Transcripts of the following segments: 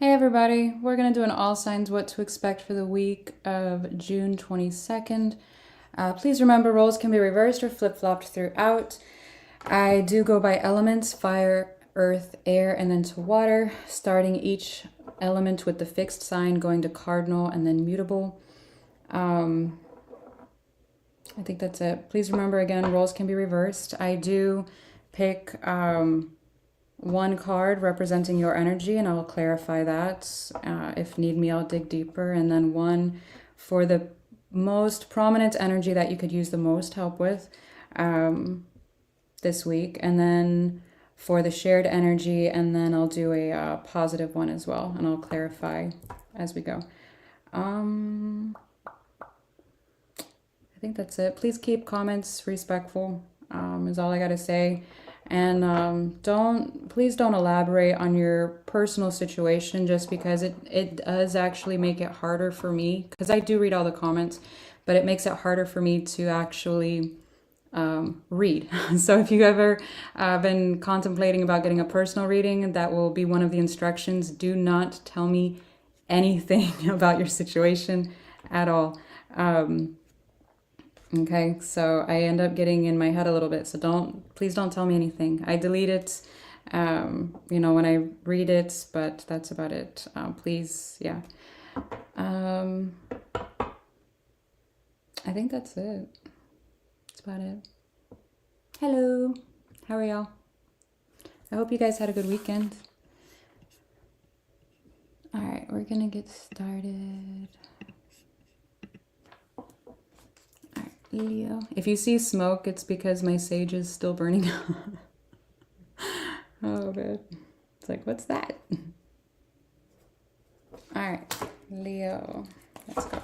Hey everybody, we're going to do an all signs what to expect for the week of June 22nd. Please remember roles can be reversed or flip-flopped throughout. I do go by elements, fire, earth, air, and then to water, starting each element with the fixed sign, going to cardinal and then mutable. I think that's it. Please remember again, roles can be reversed. I do pick one card representing your energy, and I will clarify that. If need me, I'll dig deeper. And then one for the most prominent energy that you could use the most help with this week. And then for the shared energy, and then I'll do a positive one as well, and I'll clarify as we go. I think that's it. Please keep comments respectful, is all I gotta say. And please don't elaborate on your personal situation, just because it does actually make it harder for me, because I do read all the comments, but it makes it harder for me to actually read. So if you ever been contemplating about getting a personal reading, that will be one of the instructions. Do not tell me anything about your situation at all. Okay, so I end up getting in my head a little bit, so please don't tell me anything. I delete it, when I read it, but that's about it. Please, yeah. I think that's it. That's about it. Hello, how are y'all? I hope you guys had a good weekend. All right, we're gonna get started. Leo. If you see smoke, it's because my sage is still burning. Oh, man. It's like, what's that? All right, Leo. Let's go.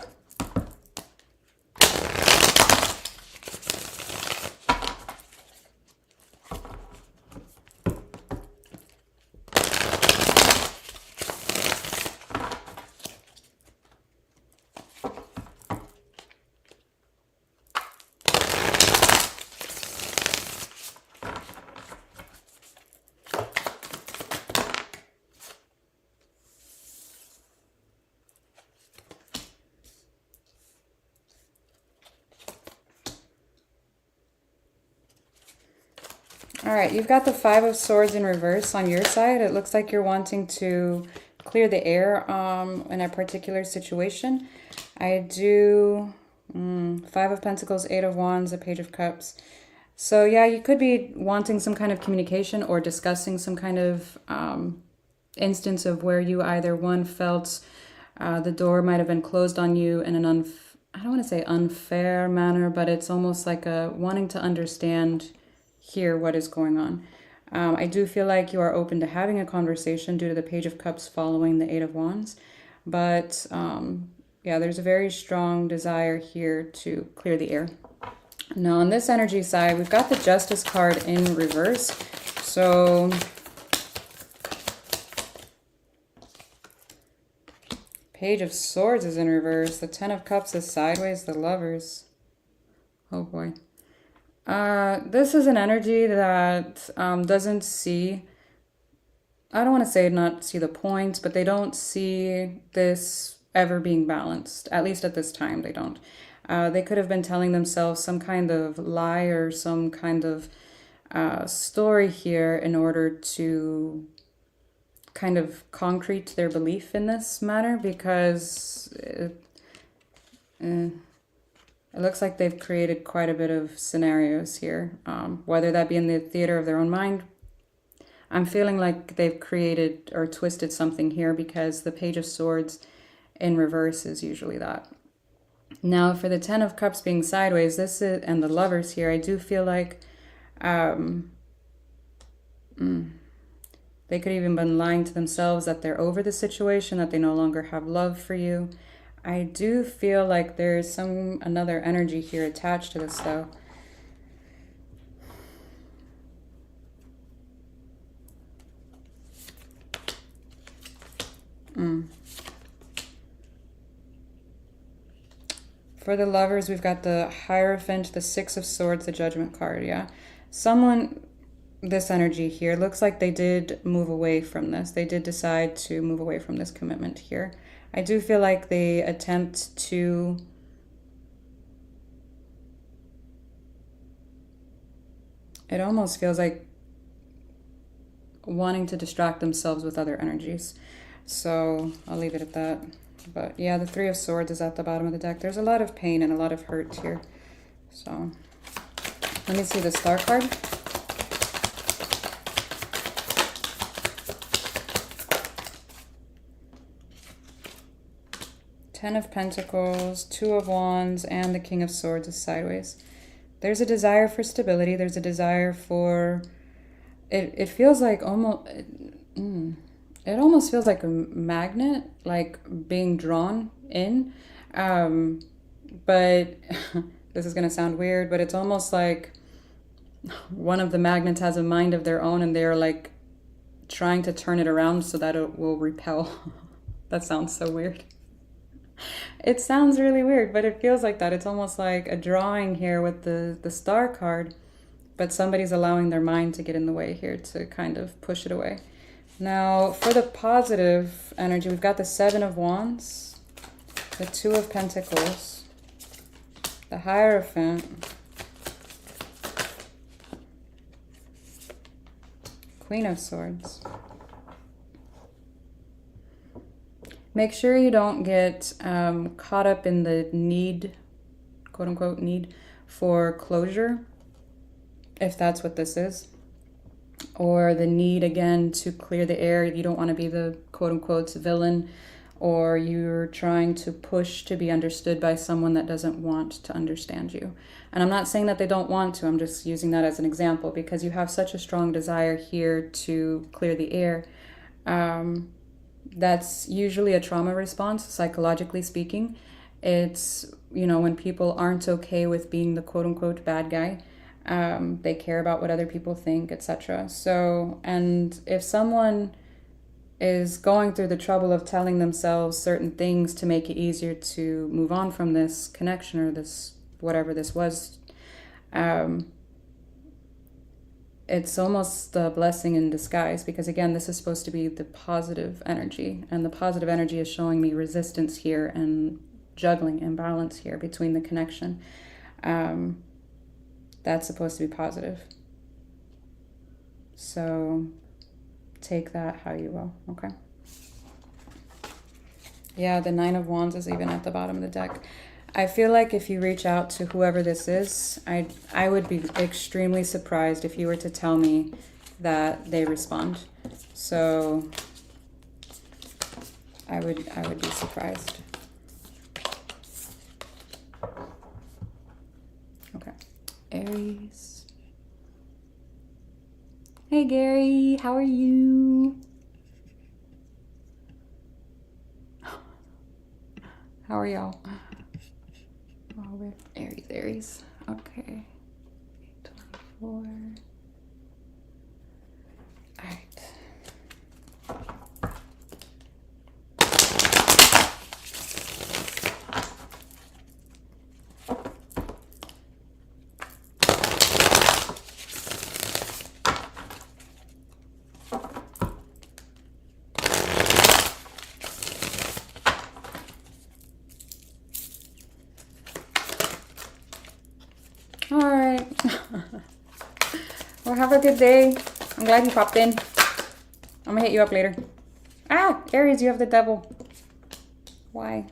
All right, you've got the Five of Swords in reverse on your side. It looks like you're wanting to clear the air in a particular situation. I do Five of Pentacles, Eight of Wands, a Page of Cups. So yeah, you could be wanting some kind of communication or discussing some kind of instance of where you either one felt the door might have been closed on you in an I don't want to say unfair manner, but it's almost like a wanting to understand here what is going on. I do feel like you are open to having a conversation due to the Page of Cups following the Eight of Wands. But yeah, there's a very strong desire here to clear the air. Now on this energy side, we've got the Justice card in reverse. So Page of Swords is in reverse. The Ten of Cups is sideways. The Lovers. Oh boy. This is an energy that doesn't see, I don't want to say not see the points, but they don't see this ever being balanced. At least at this time, they don't. They could have been telling themselves some kind of lie or some kind of story here in order to kind of concrete their belief in this matter, because it looks like they've created quite a bit of scenarios here, whether that be in the theater of their own mind. I'm feeling like they've created or twisted something here, because the Page of Swords in reverse is usually that. Now for the Ten of Cups being sideways, this is, and the Lovers here, I do feel like they could even been lying to themselves that they're over the situation, that they no longer have love for you. I do feel like there's another energy here attached to this though. For the Lovers, we've got the Hierophant, the Six of Swords, the Judgment card, yeah? Someone, this energy here. It looks like they did move away from this. They did decide to move away from this commitment here. I do feel like they attempt to it almost feels like wanting to distract themselves with other energies. So I'll leave it at that. But yeah, the Three of Swords is at the bottom of the deck. There's a lot of pain and a lot of hurt here. So let me see the Star card. Ten of Pentacles, Two of Wands, and the King of Swords is sideways. There's a desire for stability. There's a desire for... It feels like almost... It almost feels like a magnet, like being drawn in. But this is going to sound weird, but it's almost like one of the magnets has a mind of their own and they're like trying to turn it around so that it will repel. That sounds so weird. It sounds really weird, but it feels like that. It's almost like a drawing here with the Star card, but somebody's allowing their mind to get in the way here to kind of push it away. Now, for the positive energy, we've got the Seven of Wands, the Two of Pentacles, the Hierophant, Queen of Swords. Make sure you don't get caught up in the need, quote unquote, need for closure, if that's what this is. Or the need, again, to clear the air. You don't want to be the quote unquote villain, or you're trying to push to be understood by someone that doesn't want to understand you. And I'm not saying that they don't want to, I'm just using that as an example because you have such a strong desire here to clear the air. That's usually a trauma response, psychologically speaking. It's, you know, when people aren't okay with being the quote unquote bad guy. They care about what other people think, etc. So, and if someone is going through the trouble of telling themselves certain things to make it easier to move on from this connection or this, whatever this was, it's almost a blessing in disguise because, again, this is supposed to be the positive energy, and the positive energy is showing me resistance here and juggling imbalance here between the connection. That's supposed to be positive. So take that how you will, okay? Yeah, the Nine of Wands is even at the bottom of the deck. I feel like if you reach out to whoever this is, I would be extremely surprised if you were to tell me that they respond. So I would be surprised. Okay. Aries. Hey Gary, how are you? How are y'all? Oh, we're Aries. Okay. 24. All right. All right. Well, have a good day. I'm glad you popped in. I'm gonna hit you up later. Ah, Aries, you have the Devil. Why?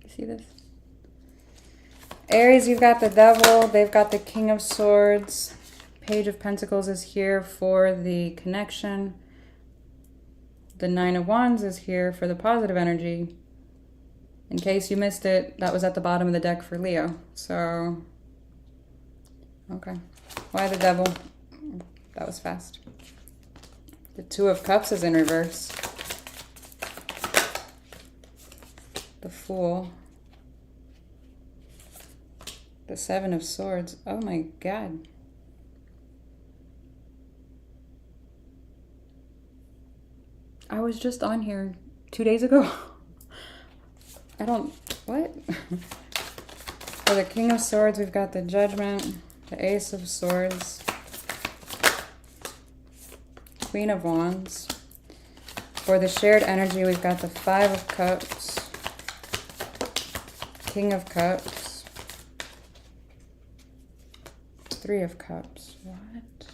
You see this? Aries, you've got the Devil. They've got the King of Swords. Page of Pentacles is here for the connection. The Nine of Wands is here for the positive energy. In case you missed it, that was at the bottom of the deck for Leo. So, okay. Why the Devil? That was fast. The Two of Cups is in reverse. The Fool. The Seven of Swords. Oh my God. I was just on here 2 days ago. What? For the King of Swords, we've got the Judgment, the Ace of Swords, Queen of Wands. For the shared energy, we've got the Five of Cups, King of Cups, Three of Cups. What?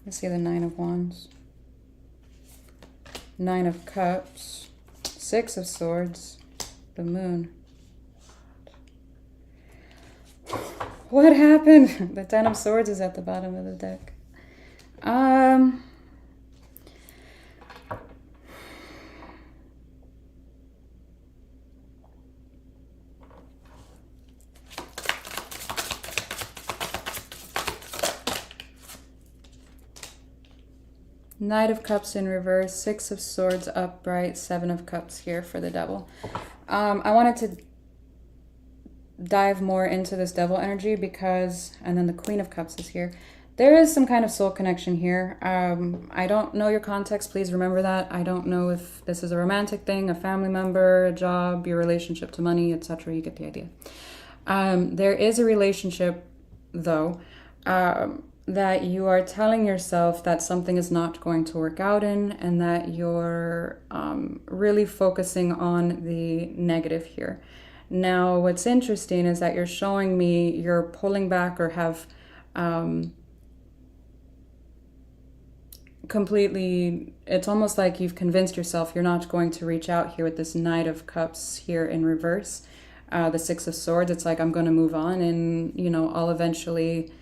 Let's see the Nine of Wands, Nine of Cups, Six of Swords, the Moon. What happened? The Ten of Swords is at the bottom of the deck. Knight of Cups in reverse, Six of Swords upright, Seven of Cups here for the Devil. I wanted to dive more into this Devil energy because, and then the Queen of Cups is here. There is some kind of soul connection here. I don't know your context. Please remember that. I don't know if this is a romantic thing, a family member, a job, your relationship to money, etc. You get the idea. There is a relationship, though, that you are telling yourself that something is not going to work out in, and that you're really focusing on the negative here. Now, what's interesting is that you're showing me you're pulling back or have completely, it's almost like you've convinced yourself you're not going to reach out here with this Knight of Cups here in reverse. The Six of Swords, it's like I'm going to move on and, you know, I'll eventually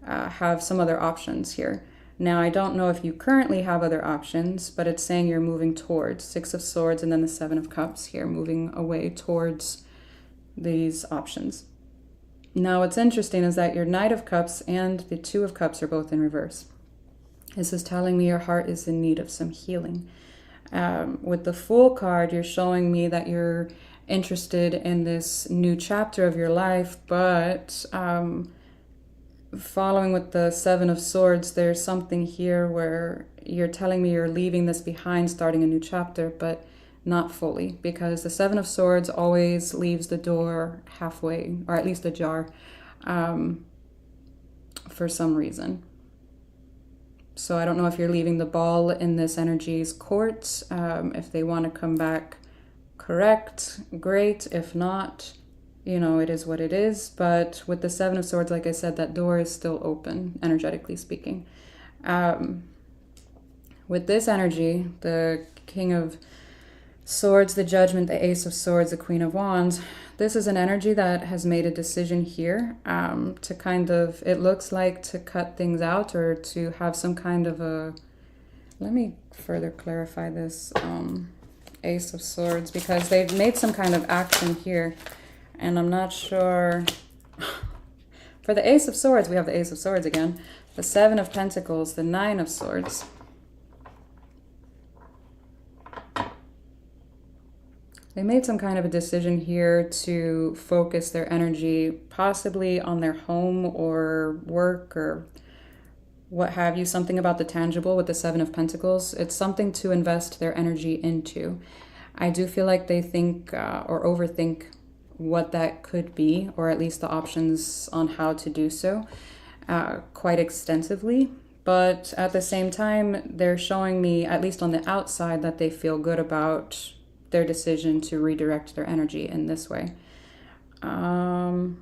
have some other options here. Now, I don't know if you currently have other options, but it's saying you're moving towards Six of Swords and then the Seven of Cups here, moving away towards these options. Now, what's interesting is that your Knight of Cups and the Two of Cups are both in reverse. This is telling me your heart is in need of some healing. With the Fool card, you're showing me that you're interested in this new chapter of your life, but following with the Seven of Swords, there's something here where you're telling me you're leaving this behind, starting a new chapter, but not fully, because the Seven of Swords always leaves the door halfway, or at least ajar, for some reason. So I don't know if you're leaving the ball in this energy's court. If they want to come back correct, great. If not, you know, it is what it is. But with the Seven of Swords, like I said, that door is still open, energetically speaking. With this energy, the King of Swords, the Judgment, the Ace of Swords, the Queen of Wands, this is an energy that has made a decision here to kind of, it looks like, to cut things out or to have some kind of a, let me further clarify this Ace of Swords, because they've made some kind of action here. And I'm not sure. For the Ace of Swords, we have the Ace of Swords again. The Seven of Pentacles, the Nine of Swords. They made some kind of a decision here to focus their energy possibly on their home or work or what have you. Something about the tangible with the Seven of Pentacles. It's something to invest their energy into. I do feel like they think or overthink what that could be, or at least the options on how to do so quite extensively. But at the same time, they're showing me, at least on the outside, that they feel good about their decision to redirect their energy in this way. In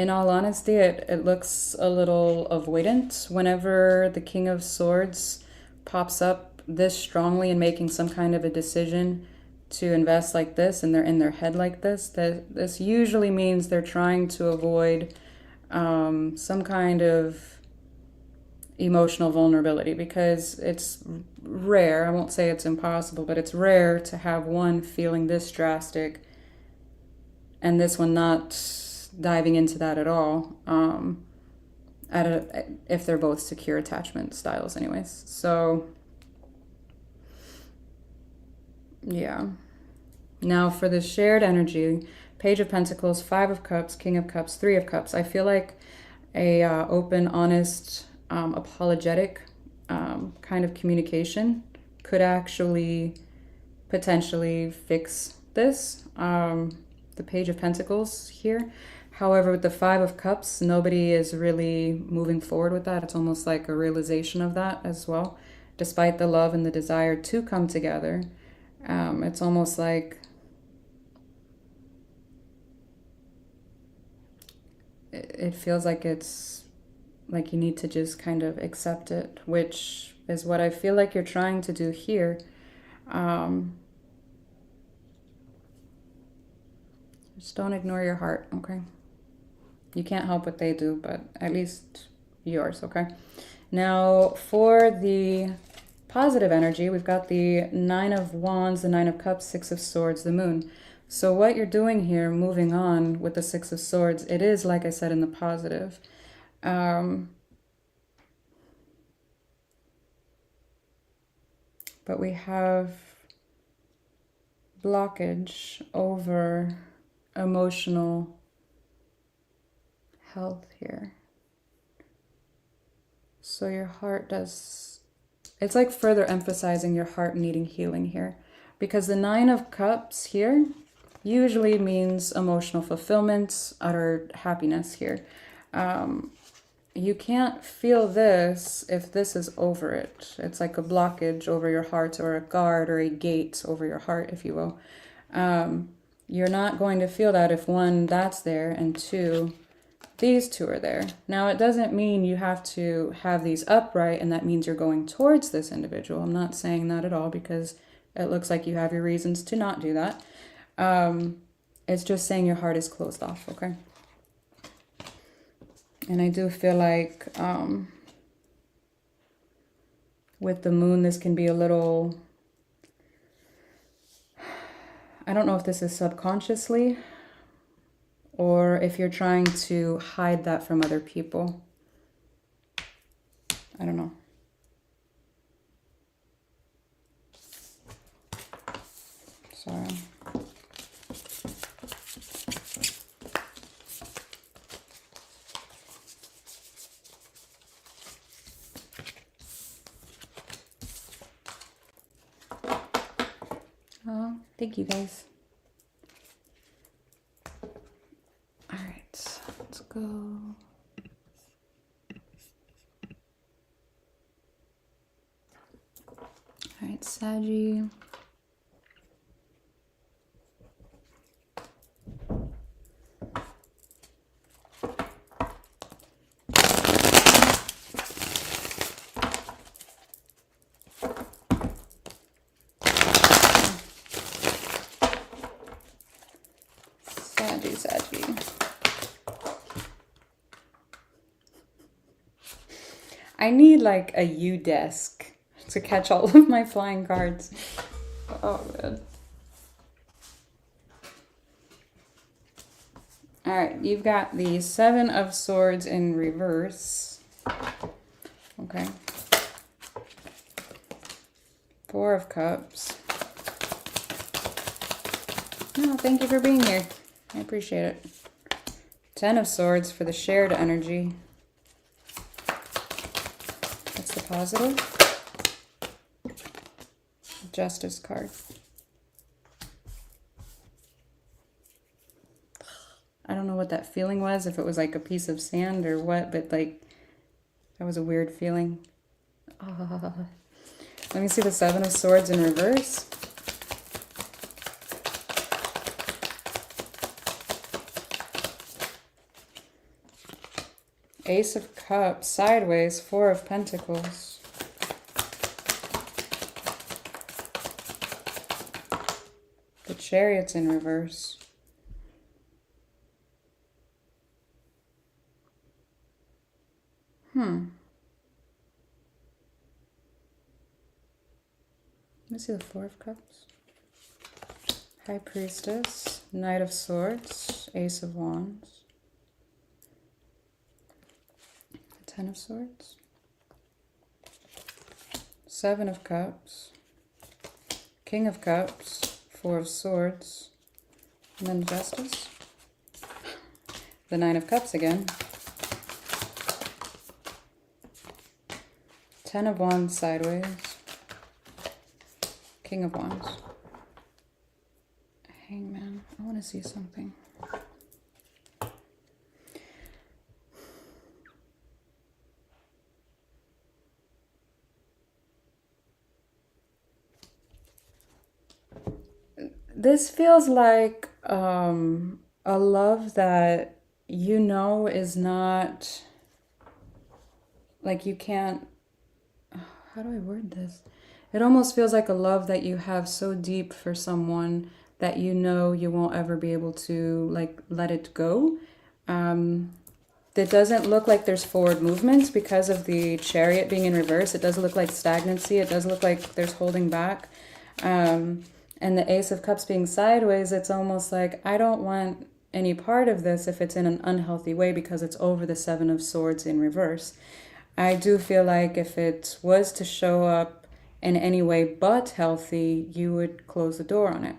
all honesty, it looks a little avoidant. Whenever the King of Swords pops up this strongly and making some kind of a decision to invest like this, and they're in their head like this, that this usually means they're trying to avoid some kind of emotional vulnerability, because it's rare, I won't say it's impossible, but it's rare to have one feeling this drastic and this one not diving into that at all, if they're both secure attachment styles anyways. So yeah. Now for the shared energy, Page of Pentacles, Five of Cups, King of Cups, Three of Cups. I feel like a open, honest, apologetic kind of communication could actually potentially fix this. The Page of Pentacles here. However, with the Five of Cups, nobody is really moving forward with that. It's almost like a realization of that as well. Despite the love and the desire to come together, it's almost like it feels like it's like you need to just kind of accept it, which is what I feel like you're trying to do here. Just don't ignore your heart, okay? You can't help what they do, but at least yours, okay? Now, for the positive energy, we've got the Nine of Wands, the Nine of Cups, Six of Swords, the Moon. So what you're doing here, moving on with the Six of Swords, it is, like I said, in the positive. But we have blockage over emotional health here. So your heart does, it's like further emphasizing your heart needing healing here, because the Nine of Cups here usually means emotional fulfillment, utter happiness here. You can't feel this if this is over it. It's like a blockage over your heart, or a guard or a gate over your heart, if you will. You're not going to feel that if one, that's there, and two, these two are there. Now, it doesn't mean you have to have these upright and that means you're going towards this individual. I'm not saying that at all, because it looks like you have your reasons to not do that. It's just saying your heart is closed off, okay? And I do feel like with the moon, this can be a little, I don't know if this is subconsciously or if you're trying to hide that from other people. I don't know. Sorry. Oh, thank you guys. All right, let's go. All right, Saggy. Saggy. I need like a U desk to catch all of my flying cards. Oh, good. All right, you've got the Seven of Swords in reverse. Okay. Four of Cups. Oh, thank you for being here. I appreciate it. Ten of Swords for the shared energy. That's the positive. Justice card. I don't know what that feeling was, if it was like a piece of sand or what, but like, that was a weird feeling. Let me see the Seven of Swords in reverse. Ace of Cups, sideways, Four of Pentacles. The Chariot's in reverse. Let me see the Four of Cups. High Priestess, Knight of Swords, Ace of Wands. Ten of Swords. Seven of Cups. King of Cups, Four of Swords. And then Justice. The Nine of Cups again. Ten of Wands sideways. King of Wands. Hangman. I want to see something. This feels like a love that you know is not, like you can't, how do I word this? It almost feels like a love that you have so deep for someone that you know you won't ever be able to like let it go. It doesn't look like there's forward movements because of the Chariot being in reverse. It does look like stagnancy. It does look like there's holding back. And the Ace of Cups being sideways, it's almost like I don't want any part of this if it's in an unhealthy way because it's over the Seven of Swords in reverse. I do feel like if it was to show up in any way but healthy, you would close the door on it.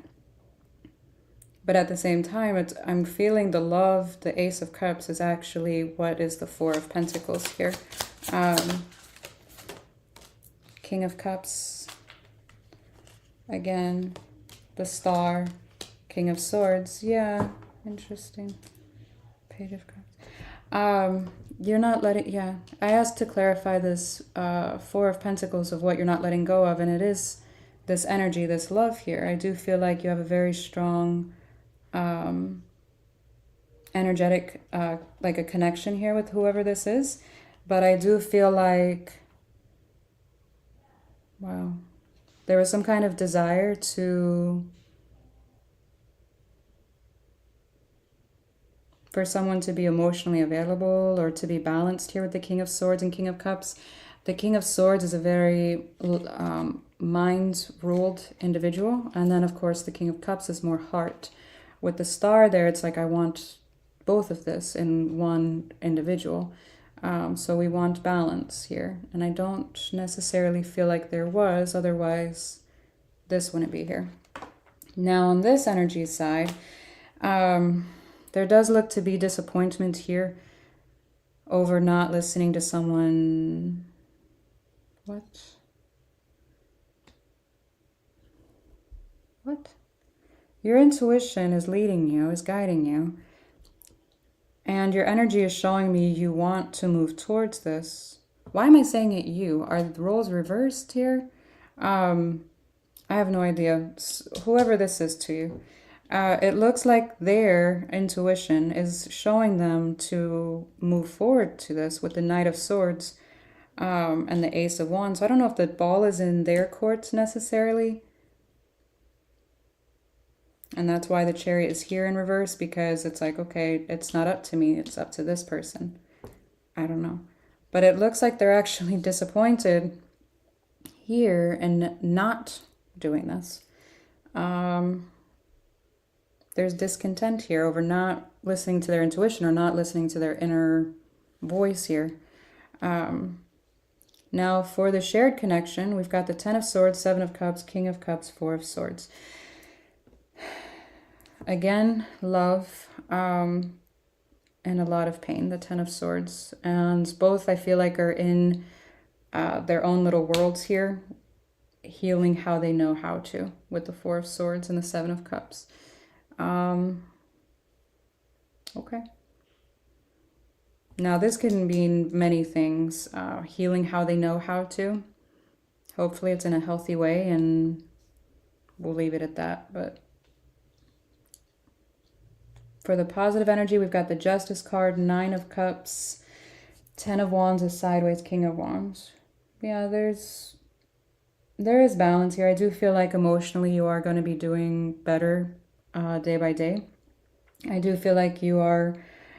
But at the same time, I'm feeling the love, the Ace of Cups is actually what is the Four of Pentacles here. King of Cups, again, the Star, King of Swords. Yeah, interesting. Page of Cups. You're not letting, yeah. I asked to clarify this Four of Pentacles of what you're not letting go of, and it is this energy, this love here. I do feel like you have a very strong energetic, like a connection here with whoever this is. But I do feel like, wow, there was some kind of desire for someone to be emotionally available or to be balanced here with the King of Swords and King of Cups. The King of Swords is a very mind-ruled individual. And then, of course, the King of Cups is more heart. With the Star there, it's like I want both of this in one individual. So we want balance here. And I don't necessarily feel like there was, otherwise this wouldn't be here. Now on this energy side, there does look to be disappointment here over not listening to someone. What? Your intuition is leading you, is guiding you. And your energy is showing me you want to move towards this. Why am I saying it you? Are the roles reversed here? I have no idea. Whoever this is to you. It looks like their intuition is showing them to move forward to this with the Knight of Swords and the Ace of Wands. So I don't know if the ball is in their court necessarily. And that's why the Chariot is here in reverse, because it's like, okay, it's not up to me. It's up to this person. I don't know. But it looks like they're actually disappointed here and not doing this. There's discontent here over not listening to their intuition or not listening to their inner voice here. Now for the shared connection, we've got the Ten of Swords, Seven of Cups, King of Cups, Four of Swords. Again, love and a lot of pain, the Ten of Swords. And both I feel like are in their own little worlds here, healing how they know how to with the Four of Swords and the Seven of Cups. Okay. Now this can mean many things. Healing how they know how to. Hopefully it's in a healthy way, and we'll leave it at that. But for the positive energy, we've got the Justice card, Nine of Cups, Ten of Wands is sideways, King of Wands. Yeah, there is balance here. I do feel like emotionally you are going to be doing better day by day. I do feel like you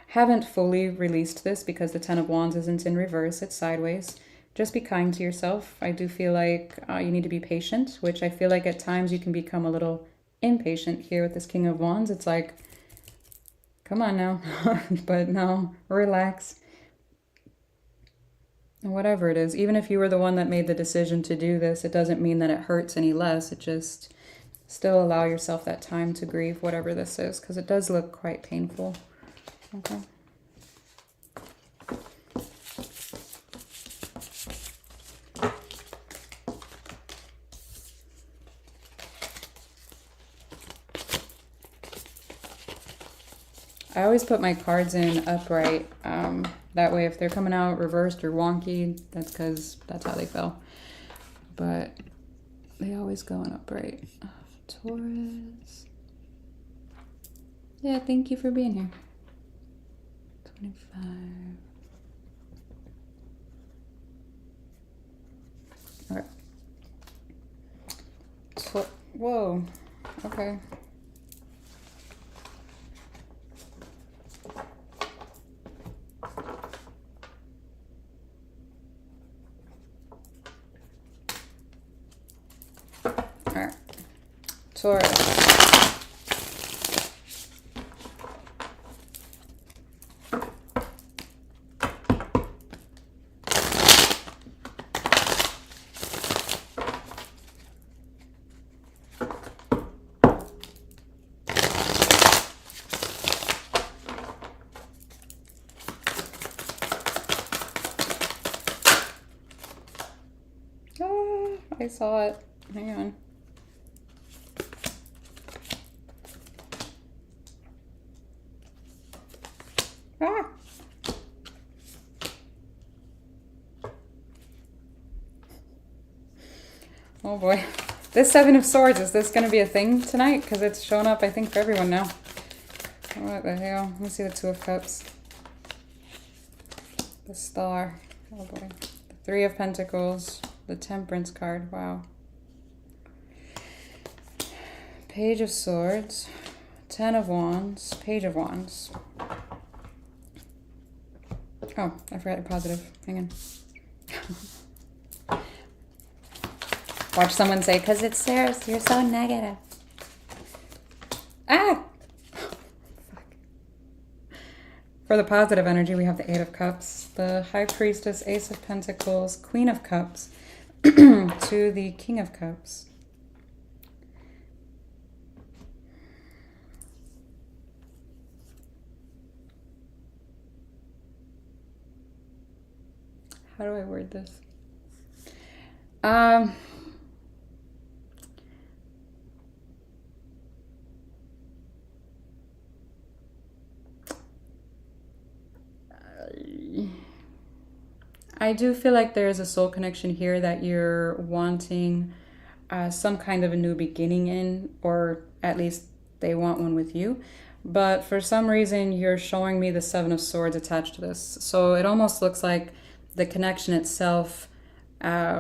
haven't fully released this because the Ten of Wands isn't in reverse, it's sideways. Just be kind to yourself. I do feel like you need to be patient, which I feel like at times you can become a little impatient here with this King of Wands. It's like, come on now, but no, relax. Whatever it is, even if you were the one that made the decision to do this, it doesn't mean that it hurts any less. It just still allow yourself that time to grieve whatever this is, because it does look quite painful. Okay. I always put my cards in upright. That way if they're coming out reversed or wonky, that's because that's how they fell. But they always go in upright. Taurus, Yeah, thank you for being here. 25. All right. Whoa. Okay. All right. Taurus. I saw it. Hang on. Ah! Oh boy. This Seven of Swords, is this going to be a thing tonight? Because it's showing up, I think, for everyone now. What the hell? Let me see the Two of Cups. The Star. Oh boy. The Three of Pentacles. The Temperance card. Wow. Page of Swords. Ten of Wands. Page of Wands. Oh, I forgot the positive. Hang on. Watch someone say, because it's Sarah's, you're so negative. Ah! For the positive energy, we have the Eight of Cups, the High Priestess, Ace of Pentacles, Queen of Cups, to the King of Cups. How do I word this? I do feel like there is a soul connection here that you're wanting some kind of a new beginning in, or at least they want one with you. But for some reason, you're showing me the Seven of Swords attached to this. So it almost looks like the connection itself, I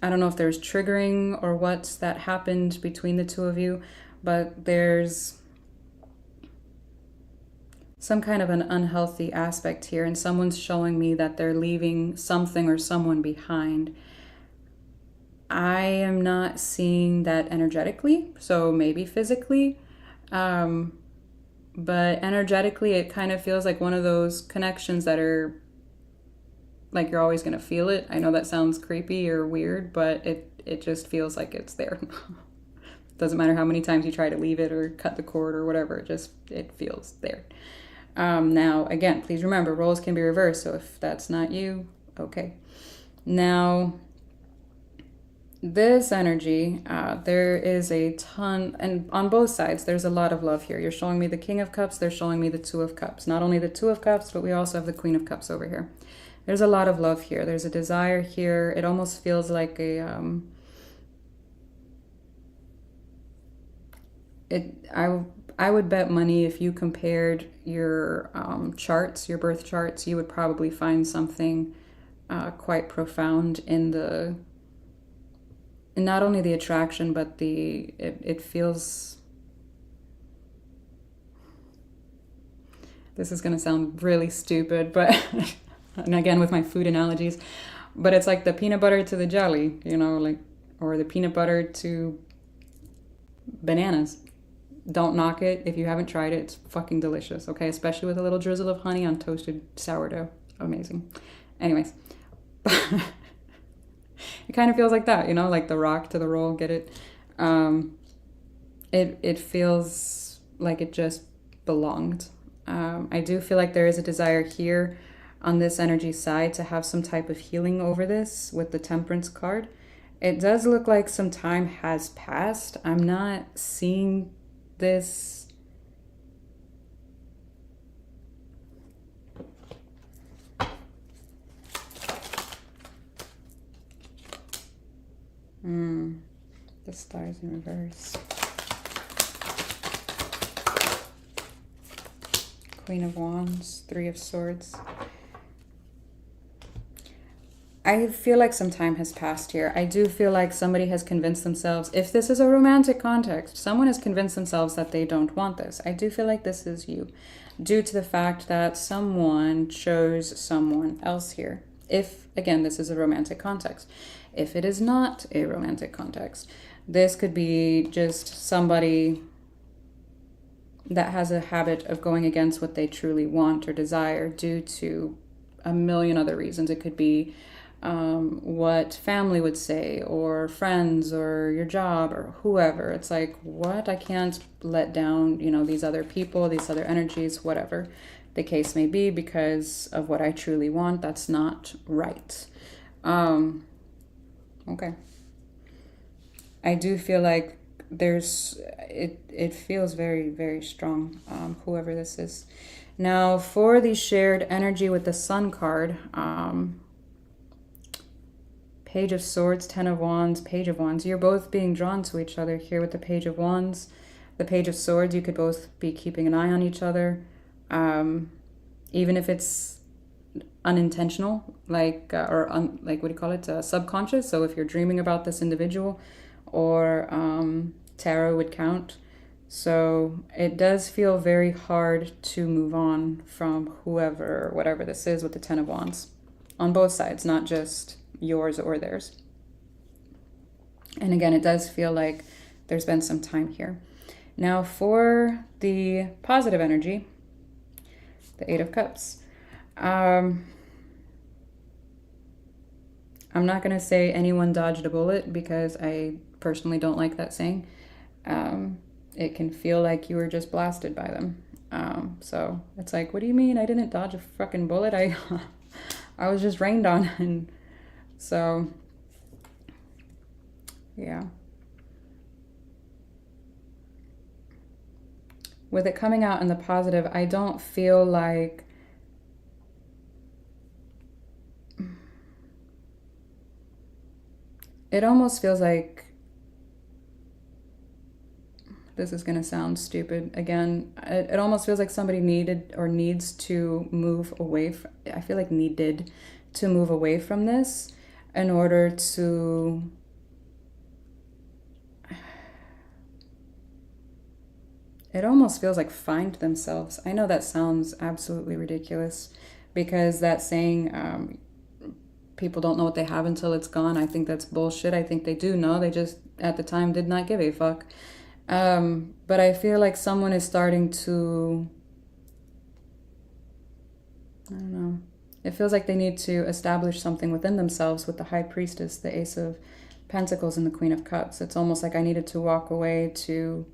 don't know if there's triggering or what that happened between the two of you, but there's some kind of an unhealthy aspect here, and someone's showing me that they're leaving something or someone behind. I am not seeing that energetically, so maybe physically, but energetically it kind of feels like one of those connections that are like you're always going to feel it. I know that sounds creepy or weird, but it just feels like it's there. Doesn't matter how many times you try to leave it or cut the cord or whatever, it feels there. Now, again, please remember, roles can be reversed, so if that's not you, okay. Now, this energy, there is a ton, and on both sides, there's a lot of love here. You're showing me the King of Cups, they're showing me the Two of Cups. Not only the Two of Cups, but we also have the Queen of Cups over here. There's a lot of love here. There's a desire here. It almost feels like a, I would bet money if you compared your charts, your birth charts, you would probably find something quite profound in not only the attraction, but it feels, this is going to sound really stupid, but, and again with my food analogies, but it's like the peanut butter to the jelly, you know, like, or the peanut butter to bananas. Don't knock it. If you haven't tried it, it's fucking delicious, okay? Especially with a little drizzle of honey on toasted sourdough. Amazing. Anyways. It kind of feels like that, you know? Like the rock to the roll, get it? It feels like it just belonged. I do feel like there is a desire here on this energy side to have some type of healing over this with the Temperance card. It does look like some time has passed. I'm not seeing this the Stars in reverse. Queen of Wands, Three of Swords. I feel like some time has passed here. I do feel like somebody has convinced themselves, if this is a romantic context, someone has convinced themselves that they don't want this. I do feel like this is you, due to the fact that someone chose someone else here. If, again, this is a romantic context. If it is not a romantic context, this could be just somebody that has a habit of going against what they truly want or desire due to a million other reasons. It could be what family would say, or friends, or your job, or whoever. It's like, what? I can't let down, you know, these other people, these other energies, whatever the case may be, because of what I truly want. That's not right. Okay. I do feel like it feels very, very strong, whoever this is. Now, for the shared energy with the Sun card, Page of Swords, Ten of Wands, Page of Wands. You're both being drawn to each other here with the Page of Wands. The Page of Swords, you could both be keeping an eye on each other. Even if it's unintentional, like, like, what do you call it? Subconscious. So if you're dreaming about this individual, or tarot would count. So it does feel very hard to move on from whoever, whatever this is with the Ten of Wands. On both sides, not just yours or theirs. And again, it does feel like there's been some time here. Now for the positive energy, the Eight of Cups. I'm not going to say anyone dodged a bullet, because I personally don't like that saying. It can feel like you were just blasted by them. So it's like, what do you mean I didn't dodge a fucking bullet? I was just rained on. And so, yeah. With it coming out in the positive, I don't feel like it almost feels like, this is going to sound stupid again, it almost feels like somebody needed or needs to move away I feel like needed to move away from this in order to it almost feels like find themselves. I know that sounds absolutely ridiculous, because that saying, people don't know what they have until it's gone, I think that's bullshit. I think they do know, they just at the time did not give a fuck. But I feel like someone is starting to, I don't know, it feels like they need to establish something within themselves with the High Priestess, the Ace of Pentacles, and the Queen of Cups. It's almost like I needed to walk away to,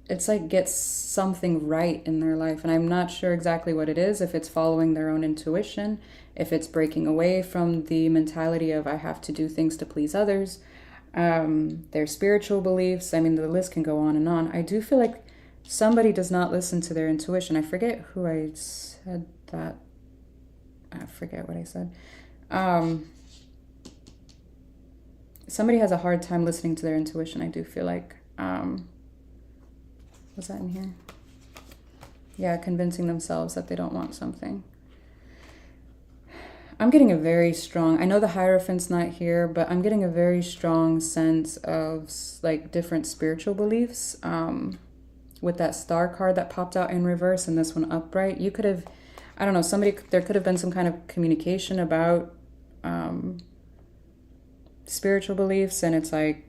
it's like get something right in their life. And I'm not sure exactly what it is, if it's following their own intuition, if it's breaking away from the mentality of I have to do things to please others, their spiritual beliefs. I mean, the list can go on and on. I do feel like somebody does not listen to their intuition. I forget who I said that. I forget what I said. Somebody has a hard time listening to their intuition, I do feel like. Was that in here? Yeah, convincing themselves that they don't want something. I'm getting a very strong, I know the Hierophant's not here, but I'm getting a very strong sense of like different spiritual beliefs. With that Star card that popped out in reverse and this one upright, you could have, I don't know, there could have been some kind of communication about spiritual beliefs, and it's like,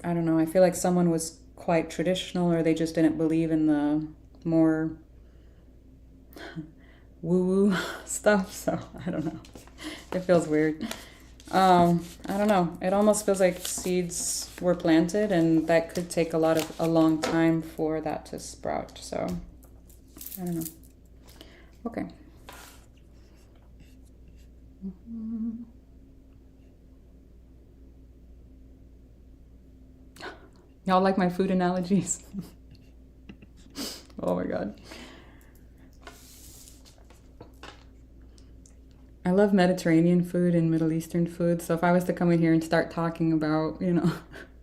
I don't know, I feel like someone was quite traditional, or they just didn't believe in the more woo-woo stuff. So I don't know, it feels weird. I don't know, it almost feels like seeds were planted, and that could take a long time for that to sprout. So I don't know. Okay. Y'all like my food analogies? Oh my God. I love Mediterranean food and Middle Eastern food. So if I was to come in here and start talking about, you know,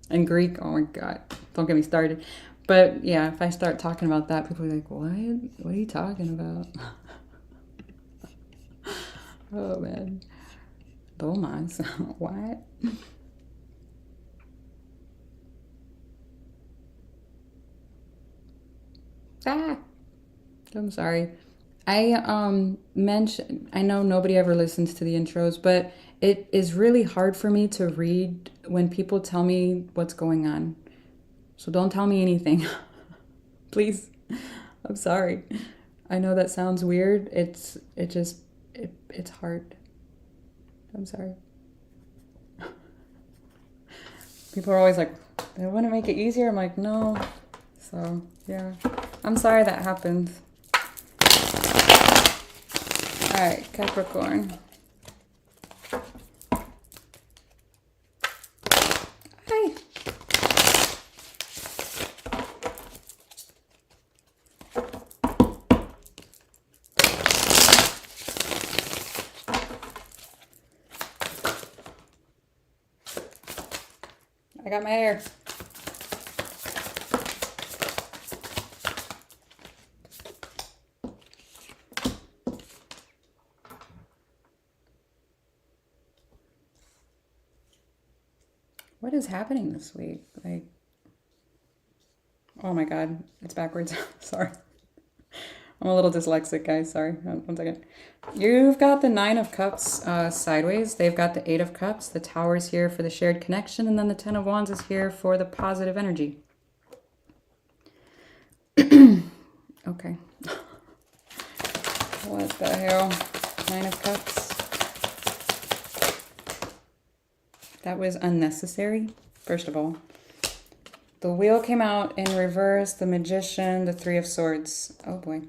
and Greek, oh my God, don't get me started. But yeah, if I start talking about that, people are like, what? What are you talking about? Oh man. Thomas. What? Ah, I'm sorry. I mentioned, I know nobody ever listens to the intros, but it is really hard for me to read when people tell me what's going on. So don't tell me anything. Please. I'm sorry. I know that sounds weird. It's hard. I'm sorry. People are always like, they want to make it easier. I'm like, no. So, yeah. I'm sorry that happened. All right, Capricorn. Hi. I got my hair. What is happening this week? Like, oh my God, it's backwards. Sorry. I'm a little dyslexic, guys. Sorry. One second. You've got the Nine of Cups sideways. They've got the Eight of Cups. The Tower's here for the shared connection. And then the Ten of Wands is here for the positive energy. Okay. What the hell? Nine of Cups. That was unnecessary, first of all. The Wheel came out in reverse, the Magician, the Three of Swords. Oh boy.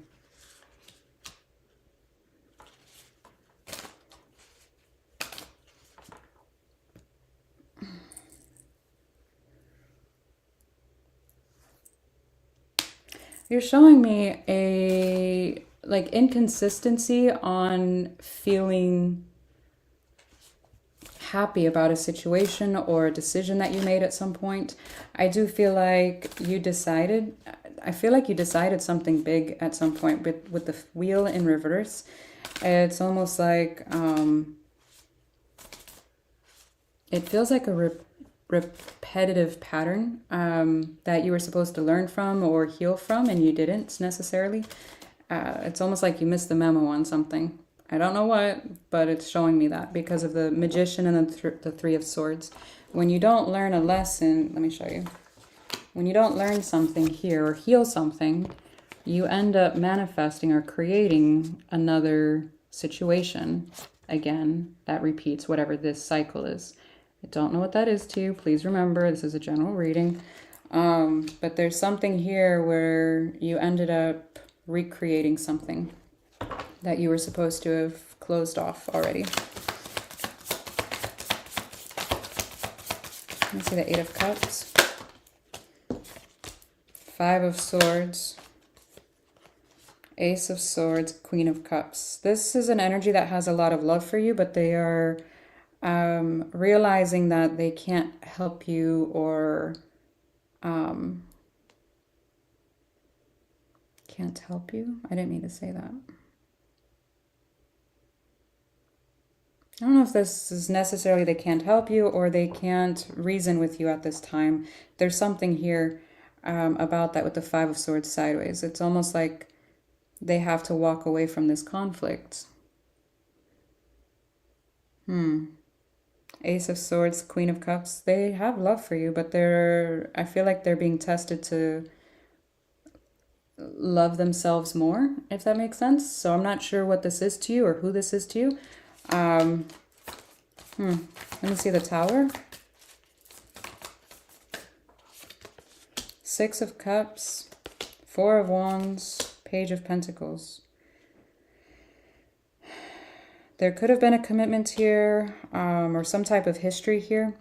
You're showing me a like inconsistency on feeling happy about a situation or a decision that you made at some point. I do feel like you decided, I feel like you decided something big at some point with the Wheel in reverse. It's almost like, it feels like a repetitive pattern that you were supposed to learn from or heal from, and you didn't necessarily. It's almost like you missed the memo on something. I don't know what, but it's showing me that because of the Magician and the Three of Swords. When you don't learn a lesson, let me show you. When you don't learn something here or heal something, you end up manifesting or creating another situation again that repeats whatever this cycle is. I don't know what that is to you. Please remember, this is a general reading. But there's something here where you ended up recreating something that you were supposed to have closed off already. Let's see the Eight of Cups. Five of Swords. Ace of Swords, Queen of Cups. This is an energy that has a lot of love for you, but they are realizing that they can't help you or can't help you. I didn't mean to say that. I don't know if this is necessarily they can't help you or they can't reason with you at this time. There's something here about that with the Five of Swords sideways. It's almost like they have to walk away from this conflict. Ace of Swords, Queen of Cups. They have love for you, but I feel like they're being tested to love themselves more, if that makes sense. So I'm not sure what this is to you or who this is to you. Let me see the Tower. Six of Cups, Four of Wands, Page of Pentacles. There could have been a commitment here or some type of history here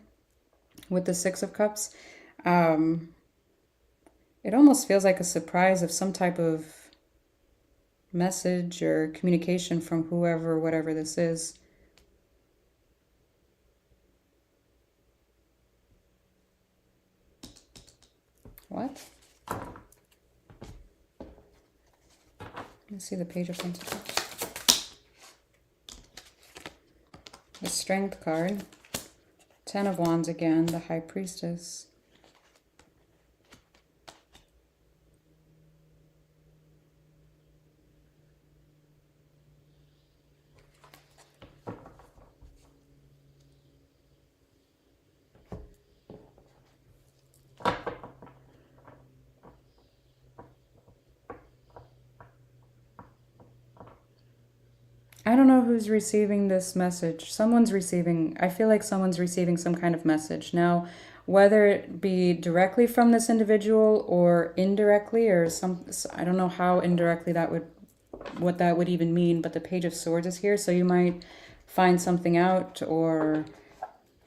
with the Six of Cups. It almost feels like a surprise of some type of message or communication from whoever, whatever this is. What? Let's see the Page of Pentacles. The Strength card. Ten of Wands again, the High Priestess. I don't know who's receiving this message. Someone's receiving, I feel like someone's receiving some kind of message. Now, whether it be directly from this individual or indirectly or I don't know how indirectly that would, what that would even mean, but the Page of Swords is here. So you might find something out or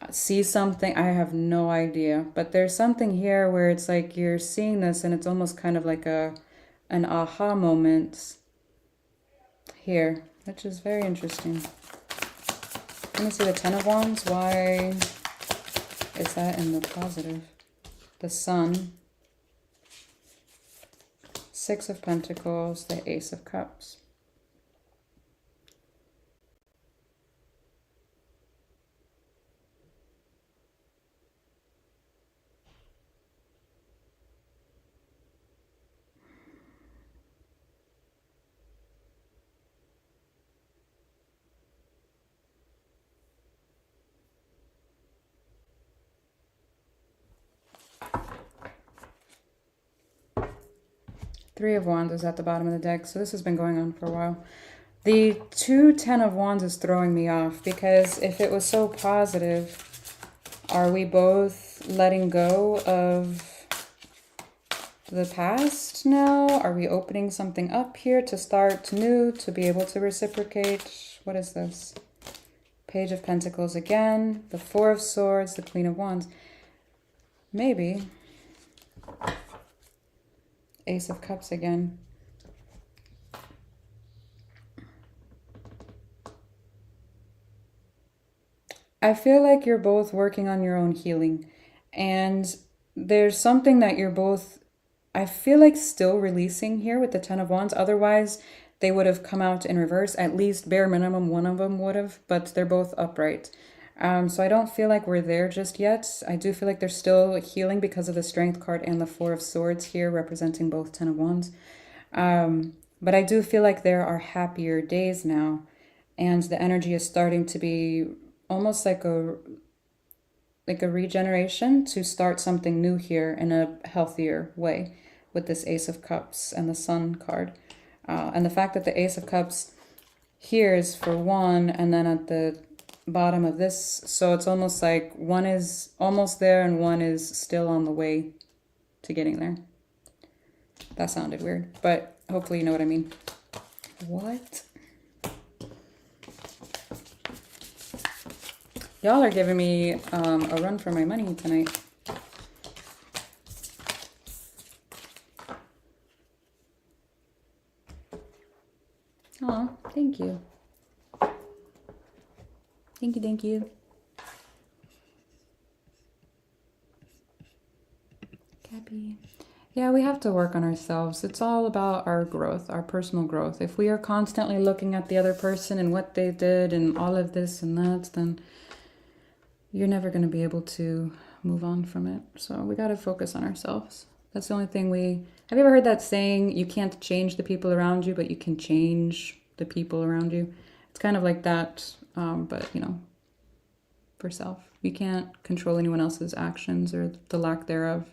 see something. I have no idea, but there's something here where it's like you're seeing this and it's almost kind of like an aha moment here, which is very interesting. Let me see the Ten of Wands. Why is that in the positive? The Sun. Six of Pentacles. The Ace of Cups. Three of Wands is at the bottom of the deck, so this has been going on for a while. The two Ten of Wands is throwing me off because if it was so positive, are we both letting go of the past now? Are we opening something up here to start new, to be able to reciprocate? What is this? Page of Pentacles again, the Four of Swords, the Queen of Wands. Maybe. Ace of Cups again. I feel like you're both working on your own healing. And there's something that you're both, I feel like, still releasing here with the Ten of Wands. Otherwise, they would have come out in reverse. At least bare minimum, one of them would have. But they're both upright. So I don't feel like we're there just yet. I do feel like they're still healing because of the Strength card and the Four of Swords here representing both Ten of Wands. But I do feel like there are happier days now. And the energy is starting to be almost like a regeneration to start something new here in a healthier way with this Ace of Cups and the Sun card. And the fact that the Ace of Cups here is for one, and then at the bottom of this, so it's almost like one is almost there and one is still on the way to getting there. That sounded weird, but hopefully you know what I mean. What? Y'all are giving me a run for my money tonight. Oh, thank you. Thank you, thank you. Cappy. Yeah, we have to work on ourselves. It's all about our growth, our personal growth. If we are constantly looking at the other person and what they did and all of this and that, then you're never going to be able to move on from it. So we got to focus on ourselves. That's the only thing Have you ever heard that saying, you can't change the people around you, but you can change the people around you? It's kind of like that. But, you know, for self. You can't control anyone else's actions or the lack thereof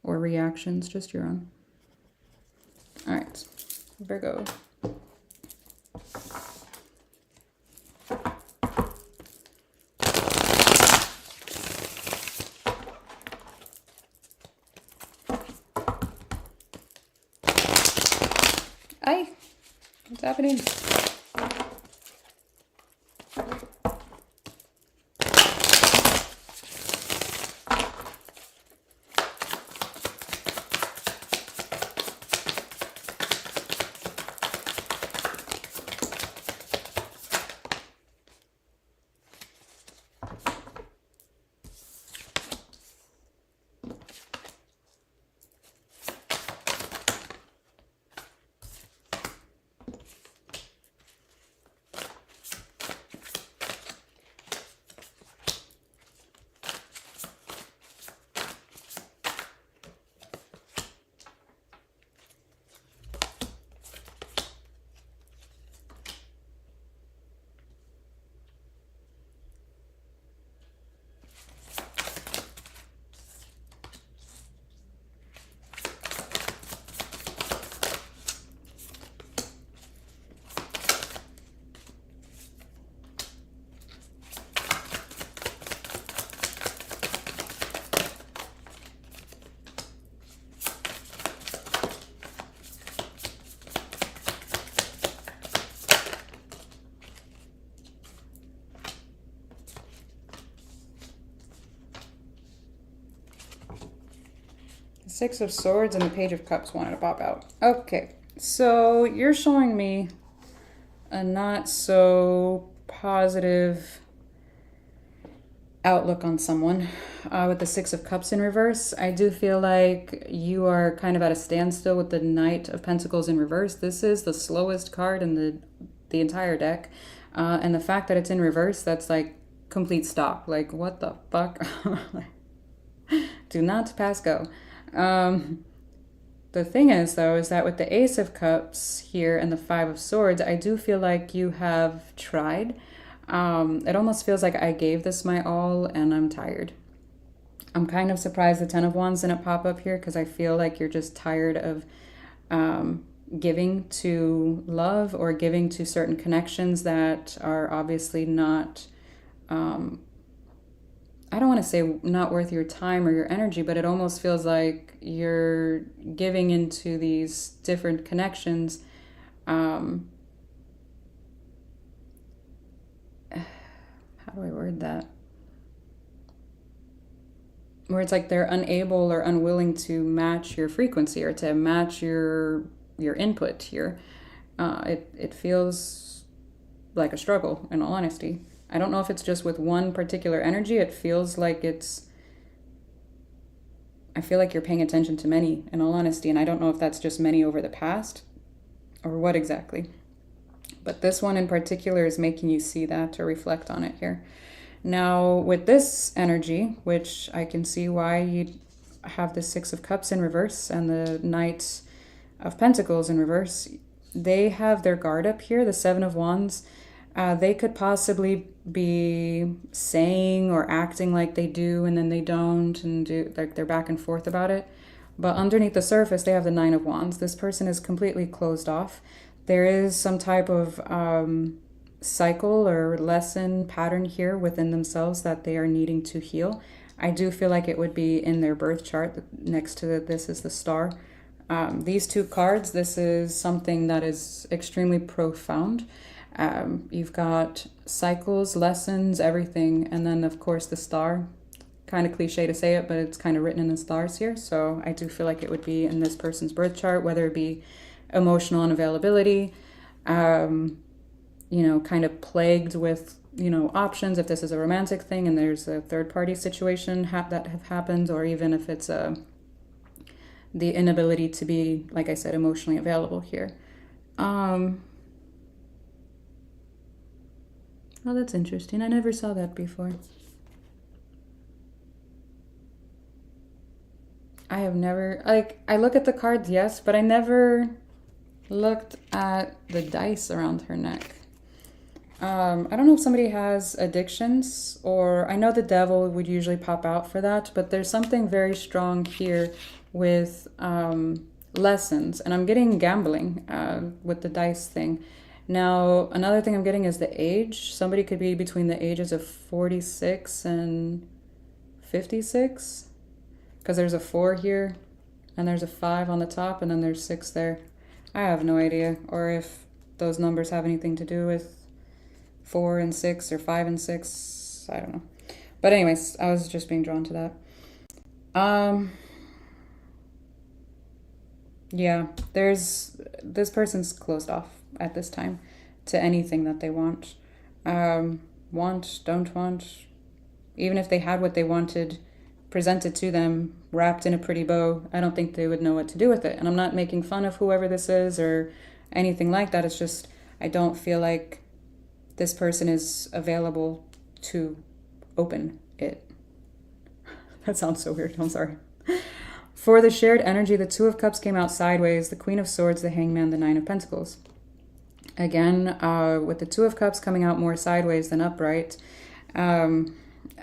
or reactions, just your own. All right, Virgo. Hi, what's happening? Six of Swords and the Page of Cups wanted to pop out. Okay, so you're showing me a not so positive outlook on someone with the Six of Cups in reverse. I do feel like you are kind of at a standstill with the Knight of Pentacles in reverse. This is the slowest card in the entire deck. And the fact that it's in reverse, that's like complete stop. Like, what the fuck? Do not pass go. The thing is, though, is that with the Ace of Cups here and the Five of Swords, I do feel like you have tried. It almost feels like I gave this my all and I'm tired. I'm kind of surprised the Ten of Wands didn't pop up here because I feel like you're just tired of giving to love or giving to certain connections that are obviously not, I don't want to say not worth your time or your energy, but it almost feels like you're giving into these different connections. How do I word that? Where it's like they're unable or unwilling to match your frequency or to match your input here. It feels like a struggle, in all honesty. I don't know if it's just with one particular energy. It feels like I feel like you're paying attention to many, in all honesty, and I don't know if that's just many over the past or what exactly. But this one in particular is making you see that or reflect on it here. Now, with this energy, which I can see why you'd have the Six of Cups in reverse and the Knight of Pentacles in reverse, they have their guard up here, the Seven of Wands. They could possibly be saying or acting like they do and then they don't, and do like they're back and forth about it. But underneath the surface, they have the Nine of Wands. This person is completely closed off. There is some type of cycle or lesson pattern here within themselves that they are needing to heal. I do feel like it would be in their birth chart. Next to this is the Star. These two cards, this is something that is extremely profound. You've got cycles, lessons, everything, and then of course the Star. Kind of cliche to say it, but it's kind of written in the stars here. So I do feel like it would be in this person's birth chart, whether it be emotional unavailability, you know, kind of plagued with, you know, options if this is a romantic thing and there's a third party situation that have happened, or even if it's the inability to be, like I said, emotionally available here. Oh, that's interesting. I never saw that before. I have never, like, I look at the cards, yes, but I never looked at the dice around her neck. I don't know if somebody has addictions, or I know the Devil would usually pop out for that, but there's something very strong here with lessons, and I'm getting gambling with the dice thing. Now, another thing I'm getting is the age. Somebody could be between the ages of 46 and 56, because there's a 4 here, and there's a 5 on the top, and then there's 6 there. I have no idea, or if those numbers have anything to do with 4 and 6 or 5 and 6. I don't know. But anyways, I was just being drawn to that. Yeah, this person's closed off at this time to anything that they want. Want, don't want. Even if they had what they wanted presented to them, wrapped in a pretty bow, I don't think they would know what to do with it. And I'm not making fun of whoever this is or anything like that. It's just, I don't feel like this person is available to open it. That sounds so weird. I'm sorry. For the shared energy, the Two of Cups came out sideways, the Queen of Swords, the Hangman, the Nine of Pentacles. Again, with the Two of Cups coming out more sideways than upright.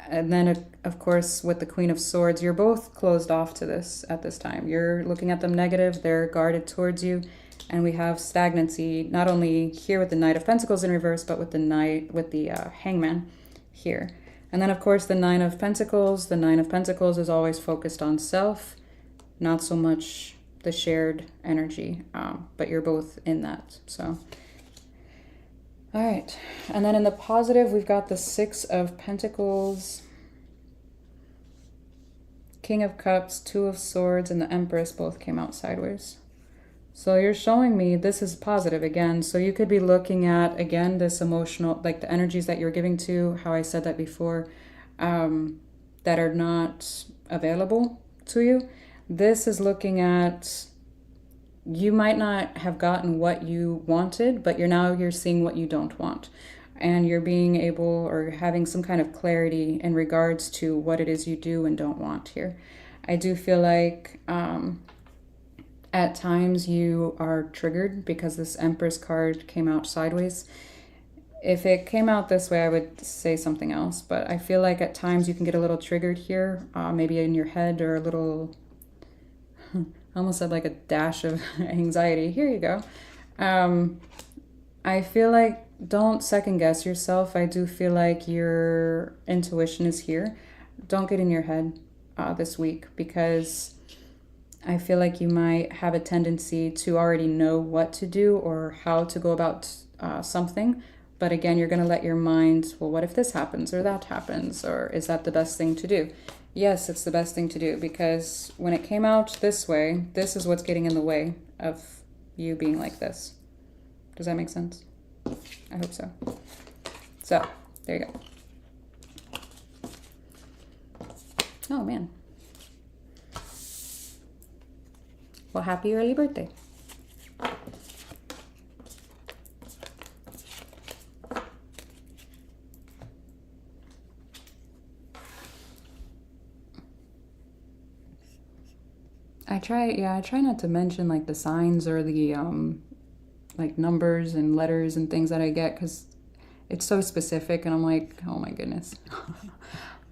And then, of course, with the Queen of Swords, you're both closed off to this at this time. You're looking at them negative, they're guarded towards you. And we have stagnancy, not only here with the Knight of Pentacles in reverse, but with the Hangman here. And then, of course, the Nine of Pentacles. The Nine of Pentacles is always focused on self, not so much the shared energy, but you're both in that. So, all right. And then in the positive, we've got the Six of Pentacles King of Cups, Two of Swords, and the Empress both came out sideways. So you're showing me this is positive again. So you could be looking at, again, this emotional, like the energies that you're giving to, how I said that before, that are not available to you. This is looking at, you might not have gotten what you wanted, but you're seeing what you don't want. And you're being able or having some kind of clarity in regards to what it is you do and don't want here. I do feel like at times you are triggered because this Empress card came out sideways. If it came out this way, I would say something else. But I feel like at times you can get a little triggered here, maybe in your head, or a little, I almost said like a dash of anxiety. Here you go. I feel like don't second guess yourself. I do feel like your intuition is here. Don't get in your head this week, because I feel like you might have a tendency to already know what to do or how to go about something. But again, you're going to let your mind, well, what if this happens or that happens? Or is that the best thing to do? Yes, it's the best thing to do, because when it came out this way, this is what's getting in the way of you being like this. Does that make sense? I hope so. So, there you go. Oh, man. Well, happy early birthday. I try not to mention like the signs or the like numbers and letters and things that I get, because it's so specific and I'm like, oh my goodness.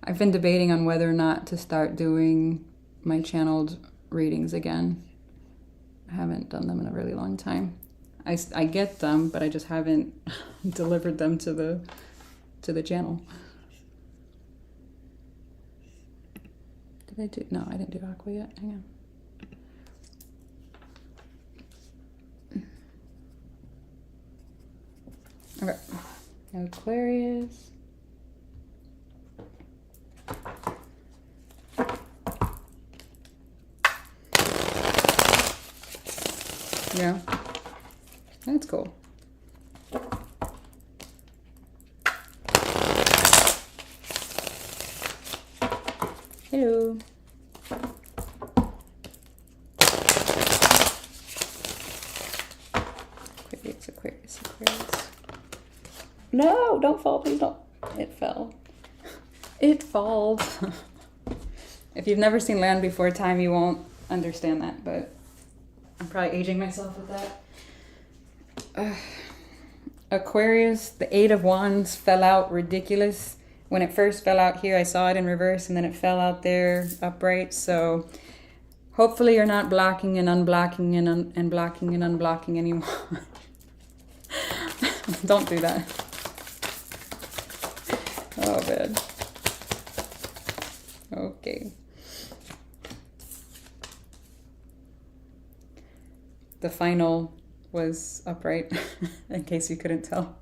I've been debating on whether or not to start doing my channeled readings again. I haven't done them in a really long time. I get them, but I just haven't delivered them to the channel. Did I do? No, I didn't do Aqua yet. Hang on. Okay, Aquarius. Yeah, that's cool. Hello. Aquarius. No, don't fall, please don't. It fell. It falls. If you've never seen land before time, you won't understand that, but I'm probably aging myself with that. Aquarius, the Eight of Wands fell out ridiculous. When it first fell out here, I saw it in reverse, and then it fell out there upright. So hopefully you're not blocking and unblocking and blocking and unblocking anymore. Don't do that. Oh, man. Okay. The final was upright, in case you couldn't tell.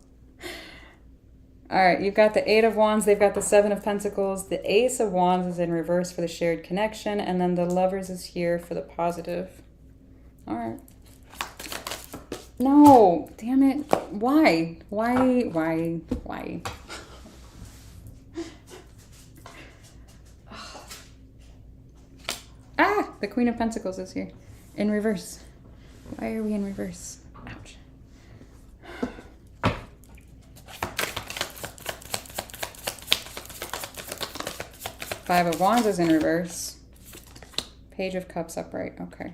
All right, you've got the Eight of Wands. They've got the Seven of Pentacles. The Ace of Wands is in reverse for the shared connection. And then the Lovers is here for the positive. All right. No, damn it. Why? Ah, the Queen of Pentacles is here in reverse. Why are we in reverse? Ouch. Five of Wands is in reverse. Page of Cups upright. Okay.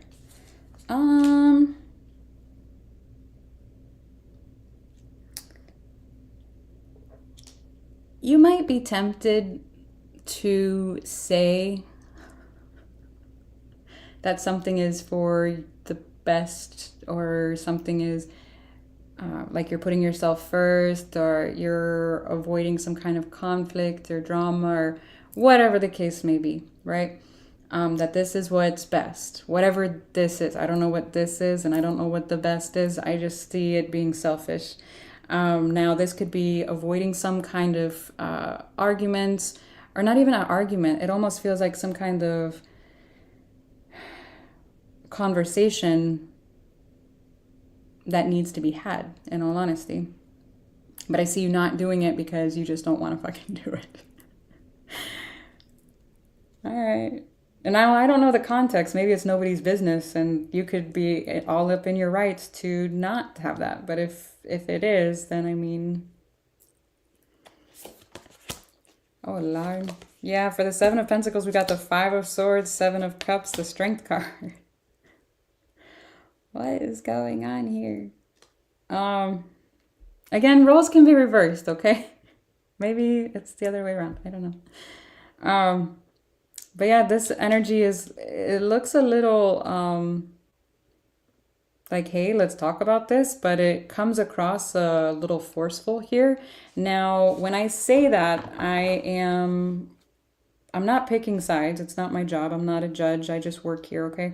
You might be tempted to say that something is for the best, or something is like you're putting yourself first, or you're avoiding some kind of conflict or drama, or whatever the case may be, right? That this is what's best, whatever this is. I don't know what this is, and I don't know what the best is. I just see it being selfish. Now, this could be avoiding some kind of arguments, or not even an argument. It almost feels like some kind of conversation that needs to be had, in all honesty. But I see you not doing it because you just don't want to fucking do it. All right. And now I don't know the context. Maybe it's nobody's business and you could be all up in your rights to not have that. But if it is, then I mean... Oh, Lord. Yeah, for the Seven of Pentacles, we got the Five of Swords, Seven of Cups, the Strength card. What is going on here? Again, roles can be reversed, okay? Maybe it's the other way around. I don't know. But yeah, this energy it looks a little like, hey, let's talk about this, but it comes across a little forceful here. Now, when I say that, I'm not picking sides. It's not my job. I'm not a judge. I just work here, okay?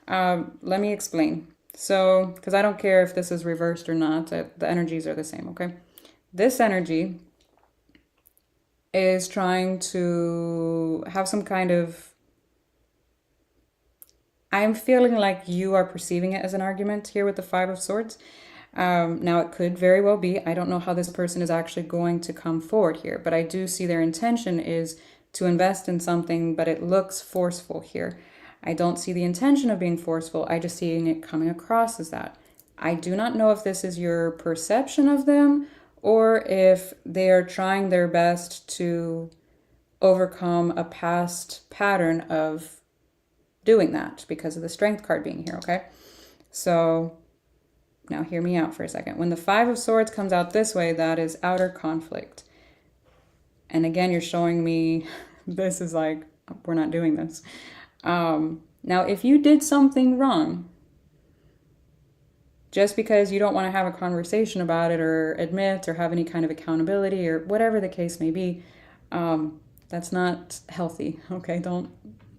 Let me explain. So, because I don't care if this is reversed or not, the energies are the same, okay? This energy is trying to have some kind of... I'm feeling like you are perceiving it as an argument here with the Five of Swords. Now, it could very well be. I don't know how this person is actually going to come forward here, but I do see their intention is to invest in something, but it looks forceful here. I don't see the intention of being forceful. I just seeing it coming across as that. I do not know if this is your perception of them or if they are trying their best to overcome a past pattern of doing that because of the Strength card being here, okay? So now hear me out for a second. When the Five of Swords comes out this way, that is outer conflict. And again, you're showing me this is like, we're not doing this. Now, if you did something wrong, just because you don't want to have a conversation about it or admit or have any kind of accountability or whatever the case may be, that's not healthy. Okay, don't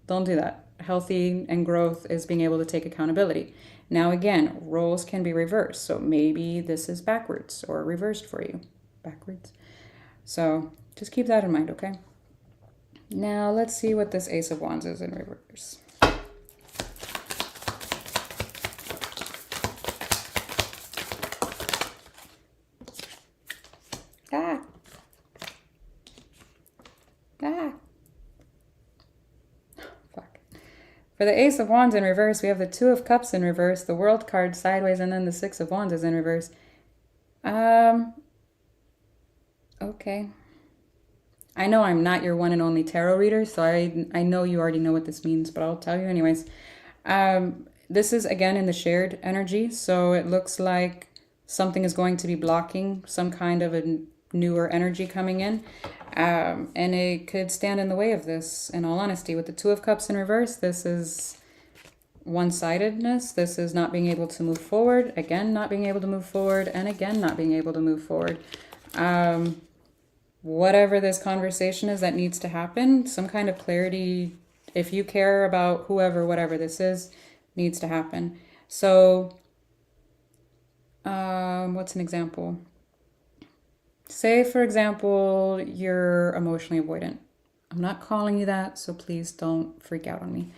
do that. Healthy and growth is being able to take accountability. Now, again, roles can be reversed. So maybe this is backwards or reversed for you. Backwards. So just keep that in mind, okay? Now, let's see what this Ace of Wands is in reverse. Fuck. For the Ace of Wands in reverse, we have the Two of Cups in reverse, the World card sideways, and then the Six of Wands is in reverse. Okay. I know I'm not your one and only tarot reader, so I know you already know what this means, but I'll tell you anyways. This is, again, in the shared energy, so it looks like something is going to be blocking some kind of a newer energy coming in, and it could stand in the way of this, in all honesty. With the Two of Cups in reverse, this is one-sidedness. This is not being able to move forward, again, not being able to move forward, and again, not being able to move forward. Whatever this conversation is that needs to happen, some kind of clarity, if you care about whoever, whatever this is, needs to happen. So, what's an example? Say, for example, you're emotionally avoidant. I'm not calling you that, so please don't freak out on me.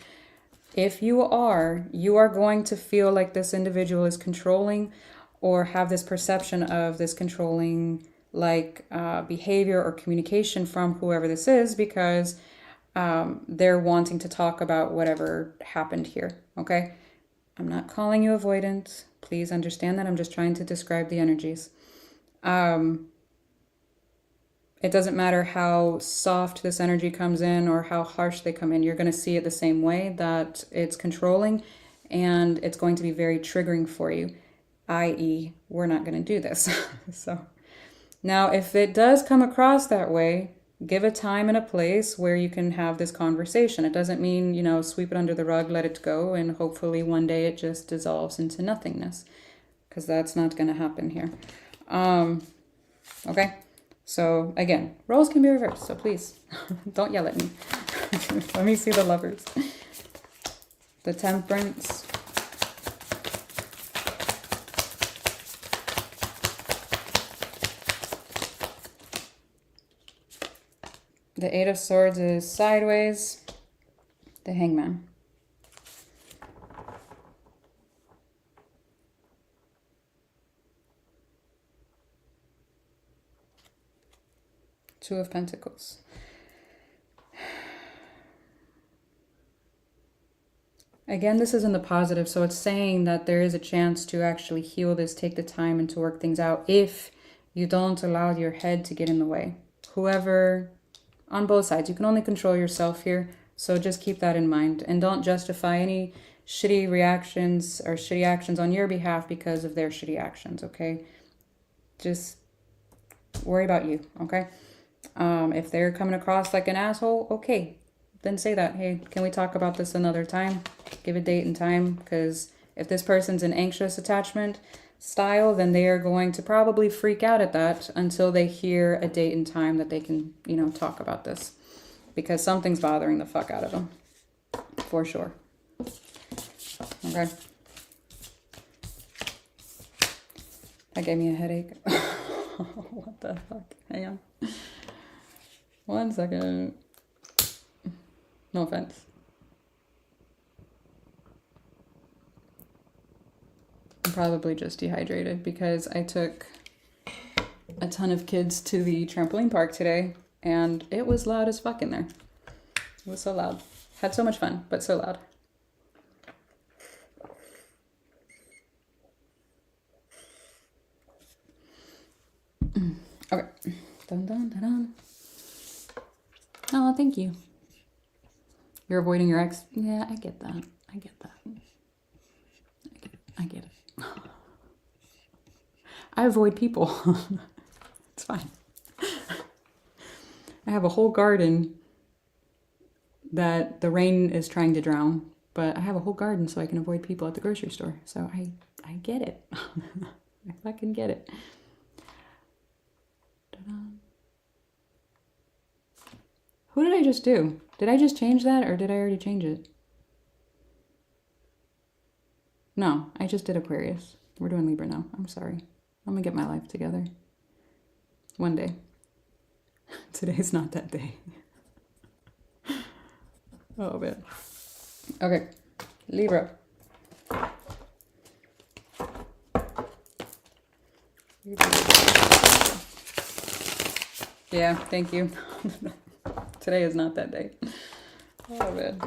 If you are going to feel like this individual is controlling or have this perception of this controlling behavior or communication from whoever this is because they're wanting to talk about whatever happened here, okay? I'm not calling you avoidant. Please understand that. I'm just trying to describe the energies. It doesn't matter how soft this energy comes in or how harsh they come in. You're going to see it the same way, that it's controlling and it's going to be very triggering for you, i.e., we're not going to do this. So now, if it does come across that way, give a time and a place where you can have this conversation. It doesn't mean, sweep it under the rug, let it go, and hopefully one day it just dissolves into nothingness, because that's not going to happen here. Okay? So, again, roles can be reversed, so please, don't yell at me. Let me see the Lovers. The Temperance. The Eight of Swords is sideways. The Hangman. Two of Pentacles. Again, this is in the positive, so it's saying that there is a chance to actually heal this, take the time and to work things out if you don't allow your head to get in the way. Whoever, on both sides, you can only control yourself here, so just keep that in mind. And don't justify any shitty reactions or shitty actions on your behalf because of their shitty actions, okay? Just worry about you, okay? If they're coming across like an asshole, okay, then say that. Hey, can we talk about this another time? Give a date and time, because if this person's an anxious attachment style, then they are going to probably freak out at that until they hear a date and time that they can, you know, talk about this, because something's bothering the fuck out of them, for sure. Okay. That gave me a headache. What the fuck? Hang on. 1 second. No offense. I'm probably just dehydrated because I took a ton of kids to the trampoline park today and it was loud as fuck in there. It was so loud. Had so much fun, but so loud. Okay. Dun, dun, dun, dun. Oh, thank you. You're avoiding your ex? Yeah, I get that. I get that. I get it. I avoid people. It's fine. I have a whole garden that the rain is trying to drown, but I have a whole garden so I can avoid people at the grocery store. So I get it. I fucking get it. Ta-da. Who did I just do? Did I just change that or did I already change it? No, I just did Aquarius. We're doing Libra now. I'm sorry. I'm gonna get my life together. One day. Today's not that day. Oh, man. Okay. Libra. Yeah, thank you. Today is not that day. Oh, man.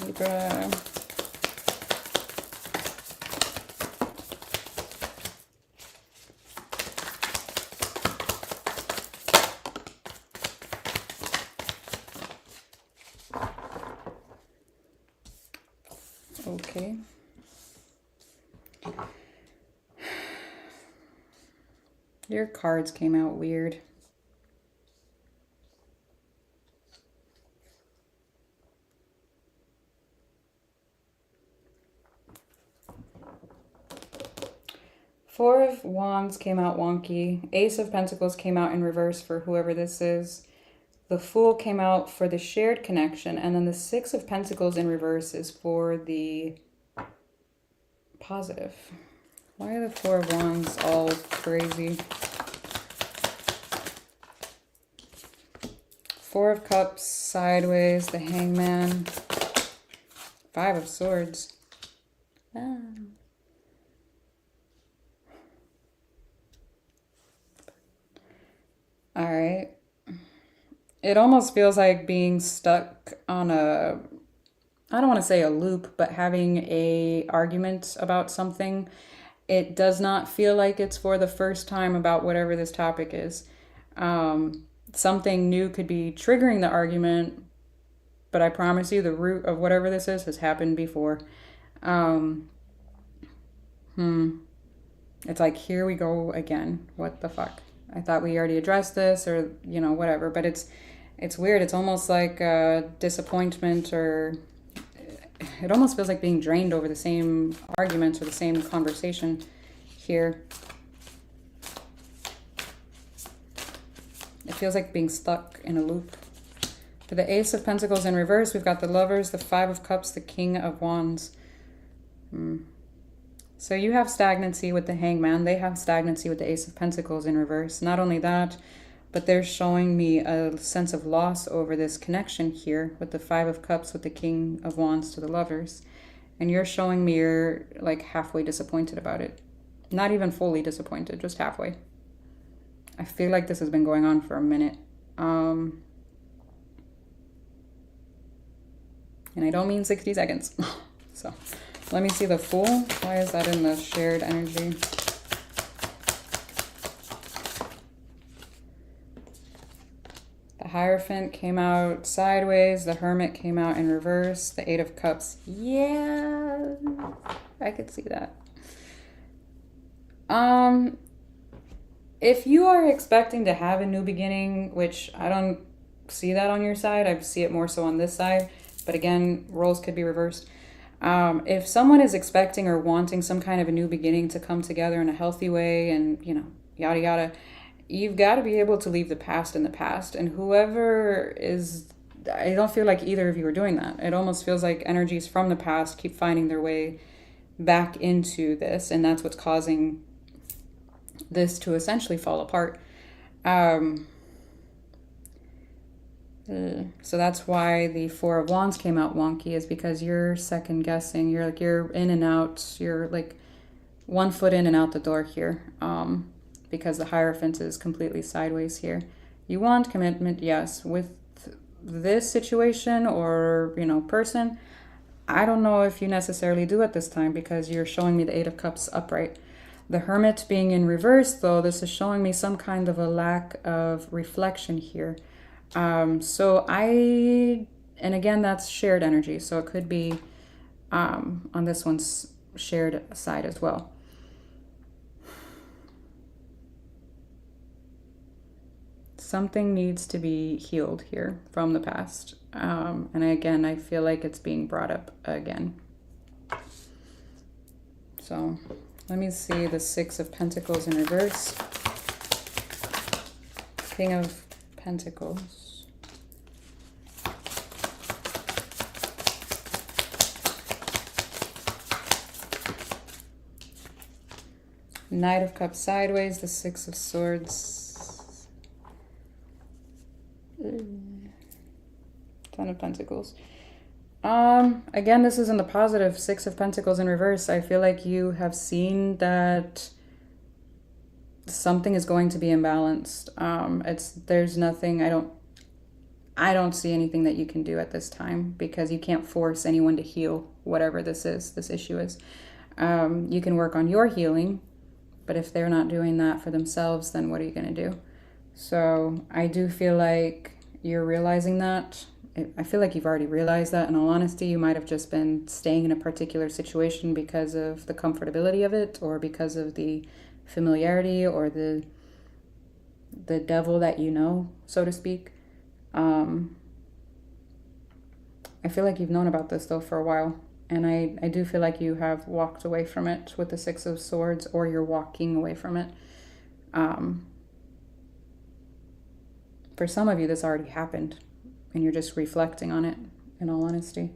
Libra. Okay. Your cards came out weird. Four of Wands came out wonky. Ace of Pentacles came out in reverse for whoever this is. The Fool came out for the shared connection. And then the Six of Pentacles in reverse is for the positive. Why are the Four of Wands all crazy? Four of Cups sideways. The Hangman. Five of Swords. Ah. All right. It almost feels like being stuck on a, I don't want to say a loop, but having a argument about something. It does not feel like it's for the first time about whatever this topic is. Something new could be triggering the argument, but I promise you the root of whatever this is has happened before. It's like, here we go again. What the fuck? I thought we already addressed this, or, you know, whatever. But it's weird. It's almost like disappointment, or it almost feels like being drained over the same arguments or the same conversation here. It feels like being stuck in a loop. For the Ace of Pentacles in reverse, we've got the Lovers, the Five of Cups, the King of Wands. So you have stagnancy with the Hangman. They have stagnancy with the Ace of Pentacles in reverse. Not only that, but they're showing me a sense of loss over this connection here with the Five of Cups, with the King of Wands to the Lovers. And you're showing me you're like halfway disappointed about it. Not even fully disappointed, just halfway. I feel like this has been going on for a minute. And I don't mean 60 seconds. So let me see the Fool. Why is that in the shared energy? The Hierophant came out sideways. The Hermit came out in reverse. The Eight of Cups. Yeah, I could see that. If you are expecting to have a new beginning, which I don't see that on your side, I see it more so on this side, but again, roles could be reversed. If someone is expecting or wanting some kind of a new beginning to come together in a healthy way and, you know, yada yada, you've got to be able to leave the past in the past. And whoever is, I don't feel like either of you are doing that. It almost feels like energies from the past keep finding their way back into this, and that's what's causing this to essentially fall apart. So that's why the Four of Wands came out wonky, is because you're second guessing. You're like, you're in and out. You're like one foot in and out the door here, because the Hierophant is completely sideways here. You want commitment, yes. With this situation or, you know, person, I don't know if you necessarily do at this time, because you're showing me the Eight of Cups upright. The Hermit being in reverse, though, this is showing me some kind of a lack of reflection here. So and again, that's shared energy. So it could be on this one's shared side as well. Something needs to be healed here from the past. And again, I feel like it's being brought up again. So let me see the Six of Pentacles in reverse. King of Pentacles. Knight of Cups sideways, the Six of Swords. Ten of Pentacles. Again, this is in the positive. Six of Pentacles in reverse. I feel like you have seen that something is going to be imbalanced. There's nothing, I don't see anything that you can do at this time, because you can't force anyone to heal whatever this issue is. You can work on your healing, but if they're not doing that for themselves, then what are you going to do? So I do feel like you're realizing that. I feel like you've already realized that. In all honesty, you might have just been staying in a particular situation because of the comfortability of it, or because of the familiarity, or the devil that you know, so to speak. I feel like you've known about this, though, for a while. And I do feel like you have walked away from it with the Six of Swords, or you're walking away from it. For some of you, this already happened, and you're just reflecting on it, in all honesty.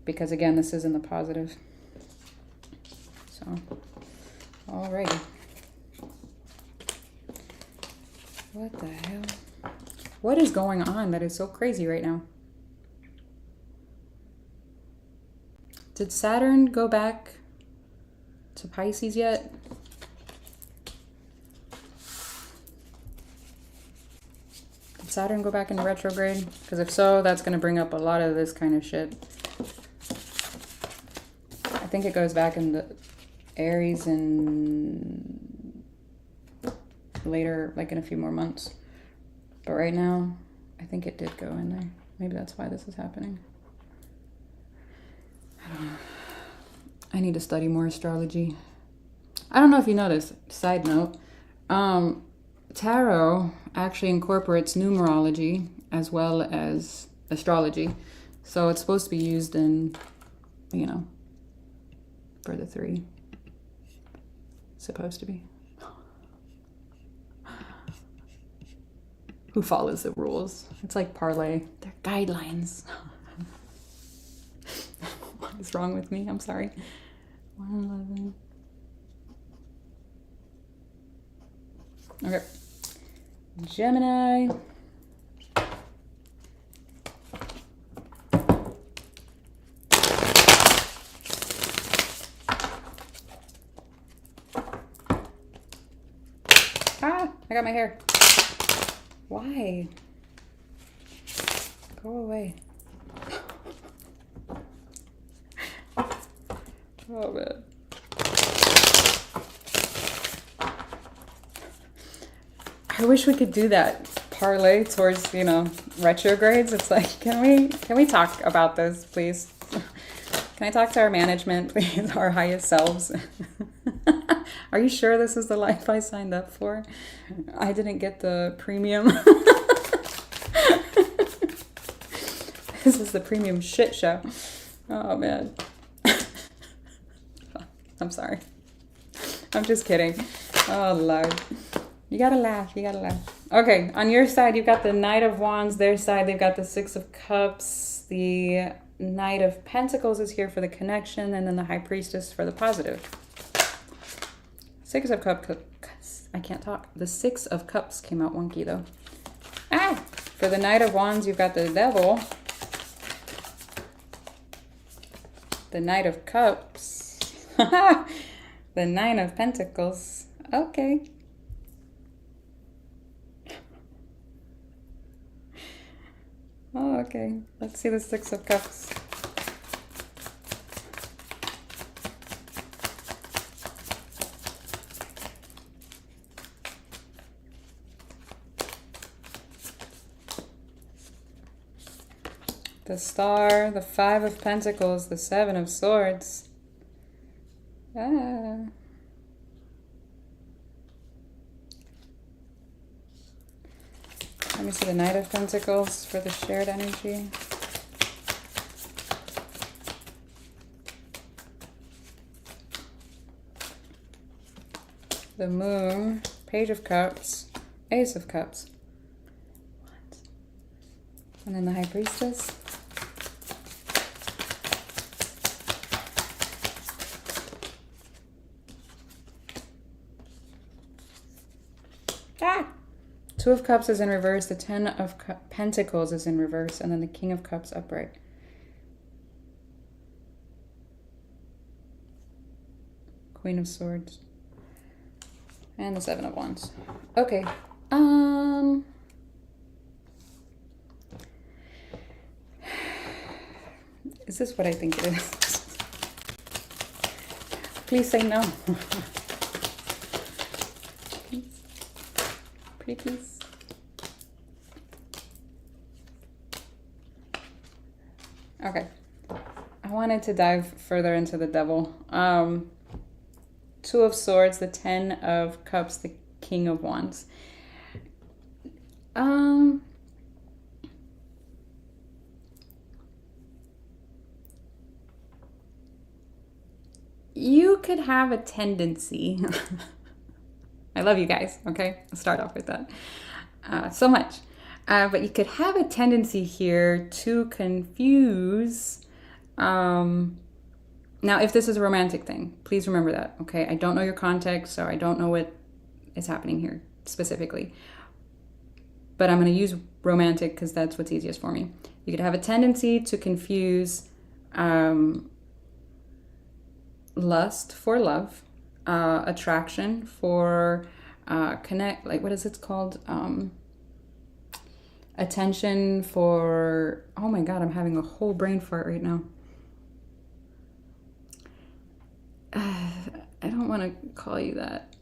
Because, again, this is in the positive. So, alrighty. What the hell? What is going on that is so crazy right now? Did Saturn go back to Pisces yet? Did Saturn go back into retrograde? Because if so, that's going to bring up a lot of this kind of shit. I think it goes back into Aries in later, like in a few more months. But right now, I think it did go in there. Maybe that's why this is happening. I don't know. I need to study more astrology. I don't know if you know this. Side note. Tarot actually incorporates numerology as well as astrology. So it's supposed to be used in, you know, for the three. Supposed to be. who follows the rules. It's like parlay. They're guidelines. What is wrong with me? I'm sorry. 111. Okay. Gemini. Ah, I got my hair. Why? Go away. Oh, man. I wish we could do that parlay towards, you know, retrogrades. It's like, can we talk about this, please? Can I talk to our management, please? Our highest selves. Are you sure this is the life I signed up for? I didn't get the premium. This is the premium shit show. Oh, man. I'm sorry. I'm just kidding. Oh, Lord. You gotta laugh. You gotta laugh. Okay, on your side, you've got the Knight of Wands. Their side, they've got the Six of Cups. The Knight of Pentacles is here for the connection, and then the High Priestess for the positive. Six of Cups. I can't talk. The Six of Cups came out wonky, though. Ah! For the Knight of Wands, you've got the Devil. The Knight of Cups. The Nine of Pentacles. Okay. Oh, okay. Let's see the Six of Cups. The Star, the Five of Pentacles, the Seven of Swords. Ah. Let me see the Knight of Pentacles for the shared energy. The Moon, Page of Cups, Ace of Cups. What? And then the High Priestess. Ah! Two of Cups is in reverse, the Ten of Pentacles is in reverse, and then the King of Cups upright. Queen of Swords. And the Seven of Wands. Okay. Is this what I think it is? Please say no. Please. Pretty please. Okay. I wanted to dive further into the Devil. Two of Swords, the Ten of Cups, the King of Wands. You could have a tendency. I love you guys, okay? I'll start off with that. So much. But you could have a tendency here to confuse. Now, if this is a romantic thing, please remember that, okay? I don't know your context, so I don't know what is happening here specifically. But I'm going to use romantic because that's what's easiest for me. You could have a tendency to confuse lust for love, attraction for connect, like what is it called? Attention for, oh my God, I'm having a whole brain fart right now. I don't want to call you that.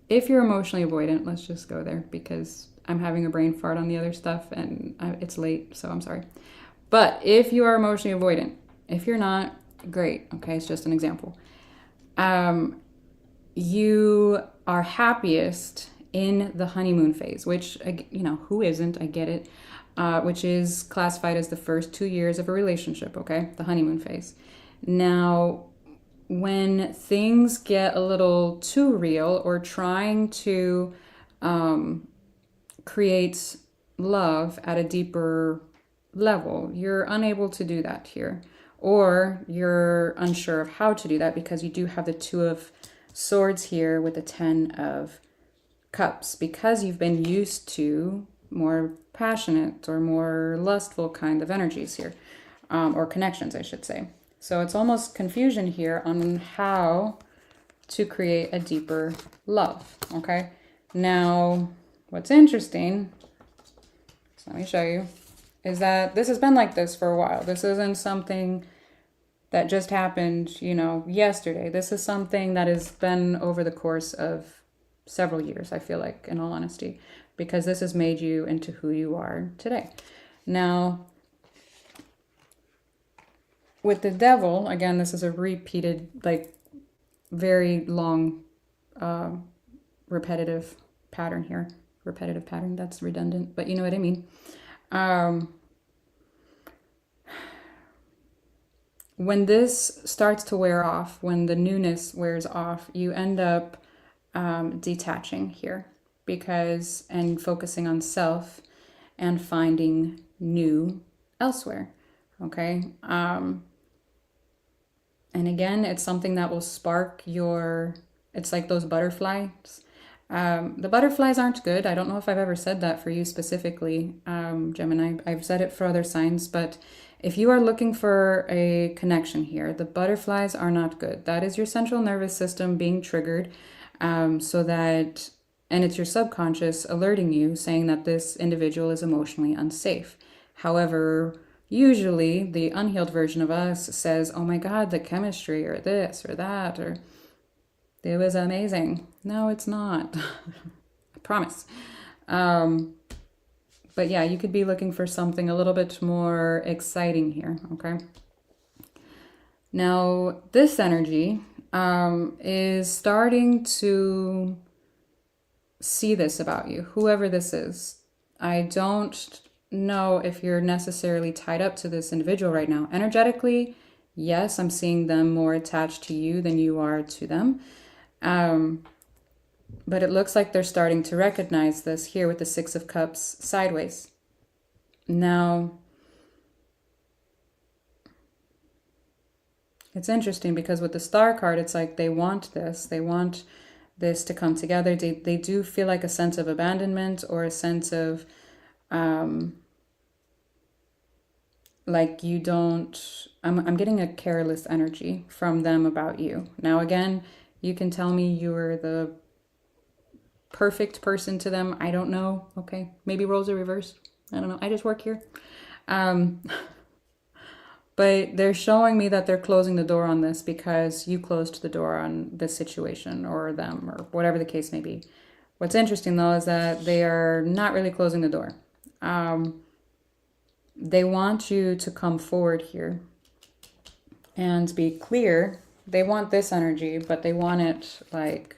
If you're emotionally avoidant, let's just go there because I'm having a brain fart on the other stuff and it's late, so I'm sorry. But if you are emotionally avoidant, if you're not, great, okay, it's just an example. You are happiest in the honeymoon phase, which, you know, who isn't? I get it. Which is classified as the first 2 years of a relationship, okay? The honeymoon phase. Now, when things get a little too real or trying to create love at a deeper level, you're unable to do that here. Or you're unsure of how to do that because you do have the Two of Swords here with the Ten of Cups, because you've been used to more passionate or more lustful kind of energies here, or connections, I should say. So it's almost confusion here on how to create a deeper love, okay? Now, what's interesting, so let me show you, is that this has been like this for a while. This isn't something that just happened, you know, yesterday. This is something that has been over the course of several years, I feel like, in all honesty, because this has made you into who you are today. Now, with the Devil, again, this is a repeated, like, very long, repetitive pattern here. Repetitive pattern, that's redundant, but you know what I mean. When this starts to wear off, when the newness wears off, you end up detaching here and focusing on self and finding new elsewhere, okay? And again, it's something that will spark it's like those butterflies. The butterflies aren't good. I don't know if I've ever said that for you specifically, Gemini. I've said it for other signs, but if you are looking for a connection here, the butterflies are not good. That is your central nervous system being triggered, and it's your subconscious alerting you, saying that this individual is emotionally unsafe. However, usually the unhealed version of us says, oh my God, the chemistry or this or that, or it was amazing. No, it's not. I promise. But yeah, you could be looking for something a little bit more exciting here, okay? Now, this energy is starting to see this about you, whoever this is. I don't know if you're necessarily tied up to this individual right now. Energetically, yes, I'm seeing them more attached to you than you are to them. But it looks like they're starting to recognize this here with the Six of Cups sideways. Now, it's interesting because with the Star card, it's like they want this. They want this to come together. They do feel like a sense of abandonment or a sense of like you don't, I'm getting a careless energy from them about you. Now, again, you can tell me you're the perfect person to them. I don't know. Okay. Maybe roles are reversed. I don't know. I just work here. But they're showing me that they're closing the door on this because you closed the door on this situation or them or whatever the case may be. What's interesting though is that they are not really closing the door. They want you to come forward here and be clear. They want this energy, but they want it like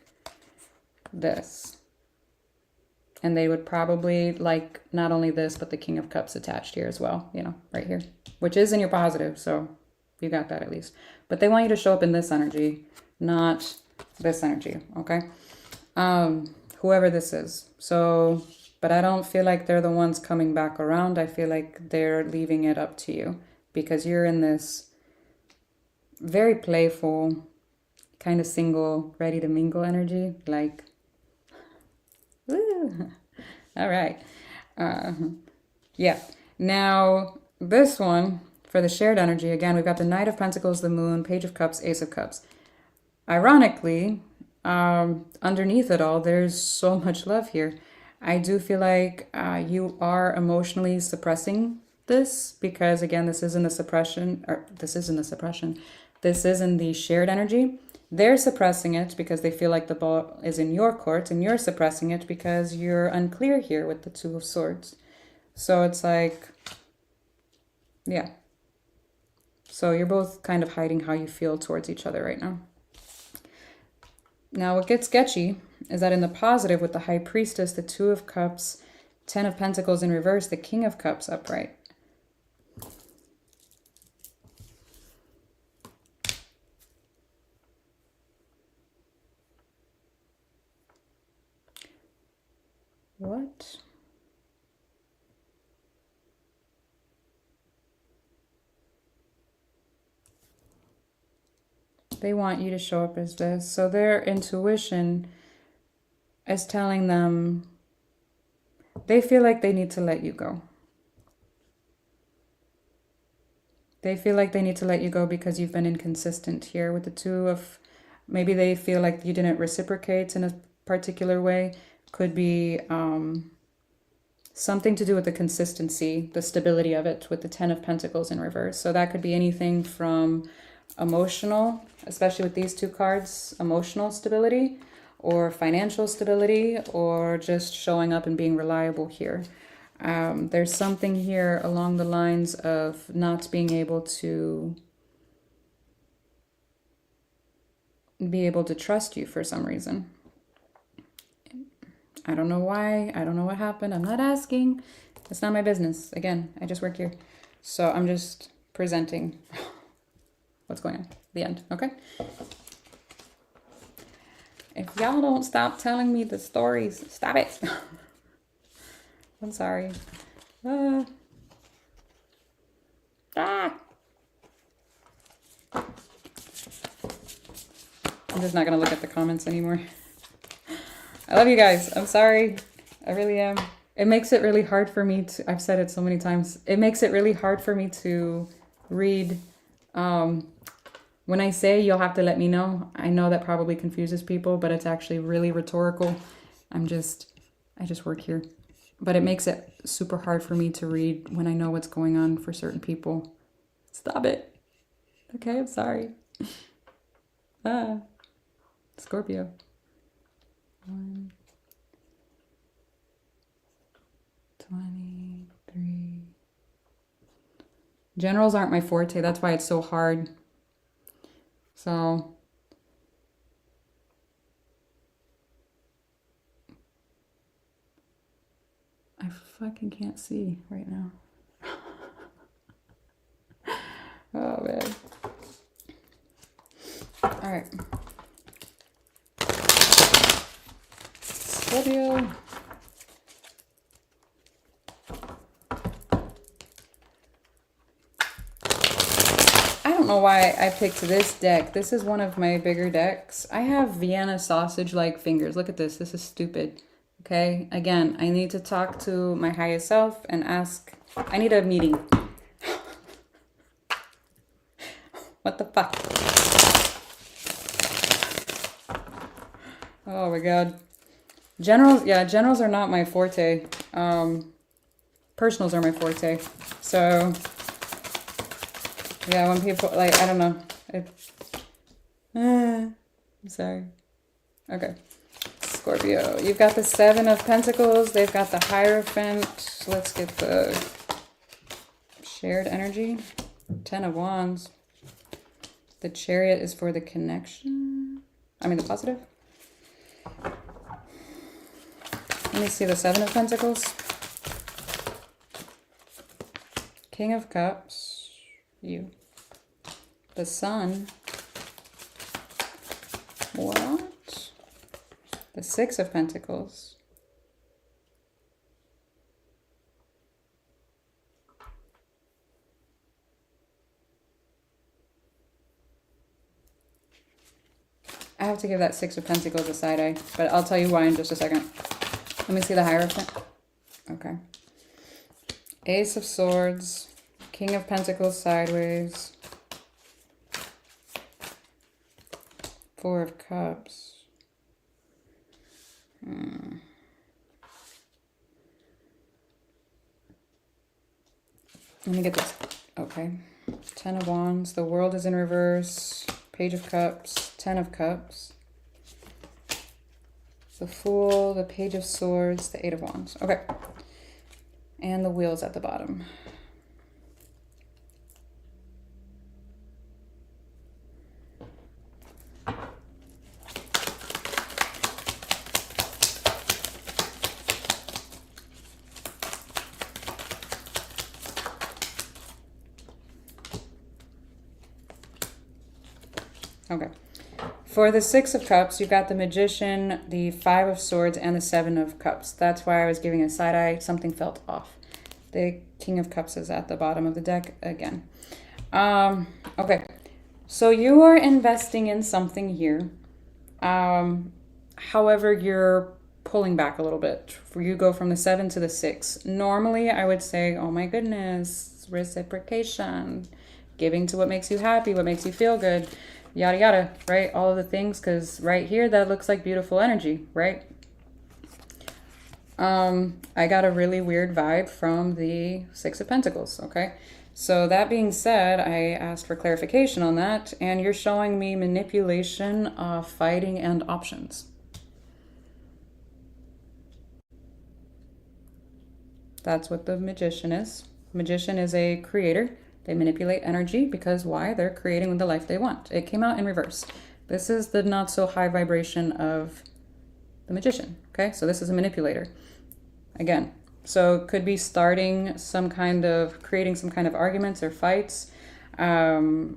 this. And they would probably like not only this, but the King of Cups attached here as well, you know, right here, which is in your positive. So you got that at least. But they want you to show up in this energy, not this energy, okay? Whoever this is. So, but I don't feel like they're the ones coming back around. I feel like they're leaving it up to you because you're in this very playful, kind of single, ready to mingle energy, like, woo. All right. Yeah. Now, this one, for the shared energy, again, we've got the Knight of Pentacles, the Moon, Page of Cups, Ace of Cups. Ironically, underneath it all, there's so much love here. I do feel like you are emotionally suppressing this because, again, this isn't the suppression, or this isn't the suppression. This isn't the shared energy. They're suppressing it because they feel like the ball is in your court, and you're suppressing it because you're unclear here with the Two of Swords. So it's like, yeah. So you're both kind of hiding how you feel towards each other right now. Now, what gets sketchy is that in the positive with the High Priestess, the Two of Cups, Ten of Pentacles in reverse, the King of Cups upright. What? They want you to show up as this. So their intuition is telling them they feel like they need to let you go. They feel like they need to let you go because you've been inconsistent here with the two of, maybe they feel like you didn't reciprocate in a particular way. Could be something to do with the consistency, the stability of it with the 10 of Pentacles in reverse. So that could be anything from emotional, especially with these two cards, emotional stability, or financial stability, or just showing up and being reliable here. There's something here along the lines of not being able to trust you for some reason. I don't know why. I don't know what happened. I'm not asking. It's not my business. Again, I just work here. So I'm just presenting what's going on. The end. Okay? If y'all don't stop telling me the stories, stop it. I'm sorry. I'm just not going to look at the comments anymore. I love you guys. I'm sorry. I really am. It makes it really hard for me to, I've said it so many times, it makes it really hard for me to read. When I say you'll have to let me know, I know that probably confuses people, but it's actually really rhetorical. I just work here. But it makes it super hard for me to read when I know what's going on for certain people. Stop it. Okay, I'm sorry. Scorpio. 1, 23. Generals aren't my forte. That's why it's so hard. So I fucking can't see right now. Oh, man. All right. Scorpio. I don't know why I picked this deck. This is one of my bigger decks. I have Vienna sausage-like fingers. Look at this. This is stupid. Okay? Again, I need to talk to my highest self and ask. I need a meeting. What the fuck? Oh my god. Generals, yeah, generals are not my forte. Personals are my forte. So, yeah, when people, like, I don't know. I'm sorry. Okay. Scorpio. You've got the 7 of Pentacles. They've got the Hierophant. Let's get the shared energy. 10 of Wands. The Chariot is for the connection. I mean, the positive. Let me see the 7 of Pentacles. King of Cups. You. The Sun. What? The 6 of Pentacles. I have to give that 6 of Pentacles a side eye, but I'll tell you why in just a second. Let me see the Hierophant. Okay. Ace of Swords. King of Pentacles sideways. 4 of Cups. Let me get this. Okay. 10 of Wands. The World is in reverse. Page of Cups. 10 of Cups. The Fool. The Page of Swords. The 8 of Wands. Okay. And the Wheels at the bottom. Okay. For the Six of Cups, you've got the Magician, the Five of Swords, and the Seven of Cups. That's why I was giving a side eye. Something felt off. The King of Cups is at the bottom of the deck again. Okay, so you are investing in something here. However, you're pulling back a little bit. You go from the 7 to the 6. Normally, I would say, oh my goodness, reciprocation, giving to what makes you happy, what makes you feel good, yada yada, right? All of the things, because right here, that looks like beautiful energy, right? I got a really weird vibe from the Six of Pentacles, okay? So that being said, I asked for clarification on that, and you're showing me manipulation, fighting, and options. That's what the Magician is. Magician is a creator. They manipulate energy because why? They're creating the life they want. It came out in reverse. This is the not so high vibration of the Magician, okay? So this is a manipulator. Again, so it could be starting some kind of, creating some kind of arguments or fights in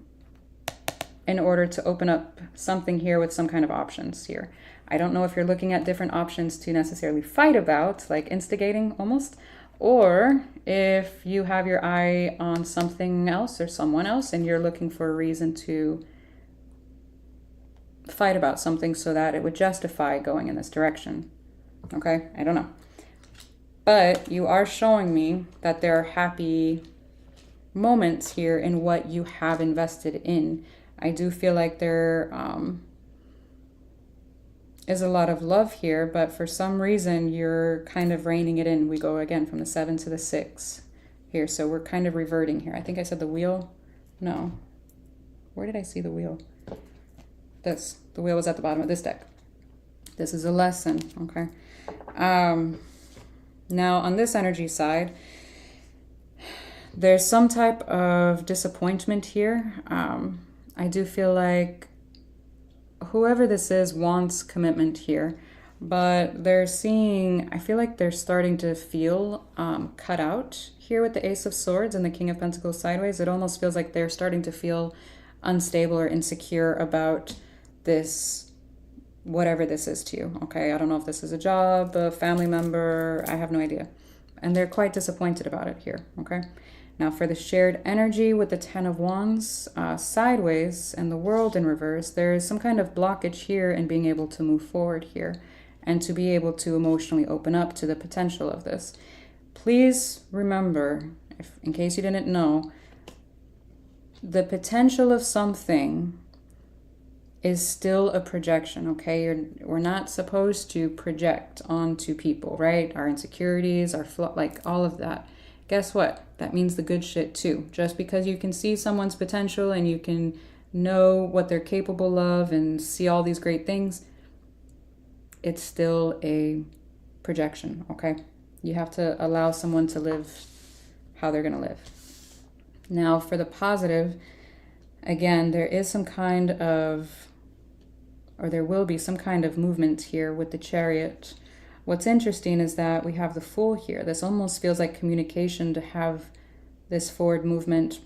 order to open up something here with some kind of options here. I don't know if you're looking at different options to necessarily fight about, like instigating almost, or if you have your eye on something else or someone else and you're looking for a reason to fight about something so that it would justify going in this direction. Okay, I don't know. But you are showing me that there are happy moments here in what you have invested in. I do feel like there is a lot of love here, but for some reason you're kind of reining it in. We go again from the 7 to the 6 here. So we're kind of reverting here. I think I said the wheel. No. Where did I see the wheel? This. The wheel was at the bottom of this deck. This is a lesson, okay? Now on this energy side, there's some type of disappointment here. I do feel like whoever this is wants commitment here, but they're seeing, I feel like they're starting to feel cut out here with the Ace of Swords and the King of Pentacles sideways. It almost feels like they're starting to feel unstable or insecure about this, whatever this is to you, okay? I don't know if this is a job, a family member, I have no idea. And they're quite disappointed about it here, okay? Now for the shared energy with the 10 of Wands sideways and the World in reverse, there is some kind of blockage here in being able to move forward here and to be able to emotionally open up to the potential of this. Please remember, if, in case you didn't know, the potential of something is still a projection, okay? We're not supposed to project onto people, right? Our insecurities, our like all of that. Guess what? That means the good shit too. Just because you can see someone's potential and you can know what they're capable of and see all these great things, it's still a projection, okay? You have to allow someone to live how they're gonna live. Now for the positive, again, there is some kind of, or there will be some kind of movement here with the Chariot. What's interesting is that we have the Fool here. This almost feels like communication to have this forward movement.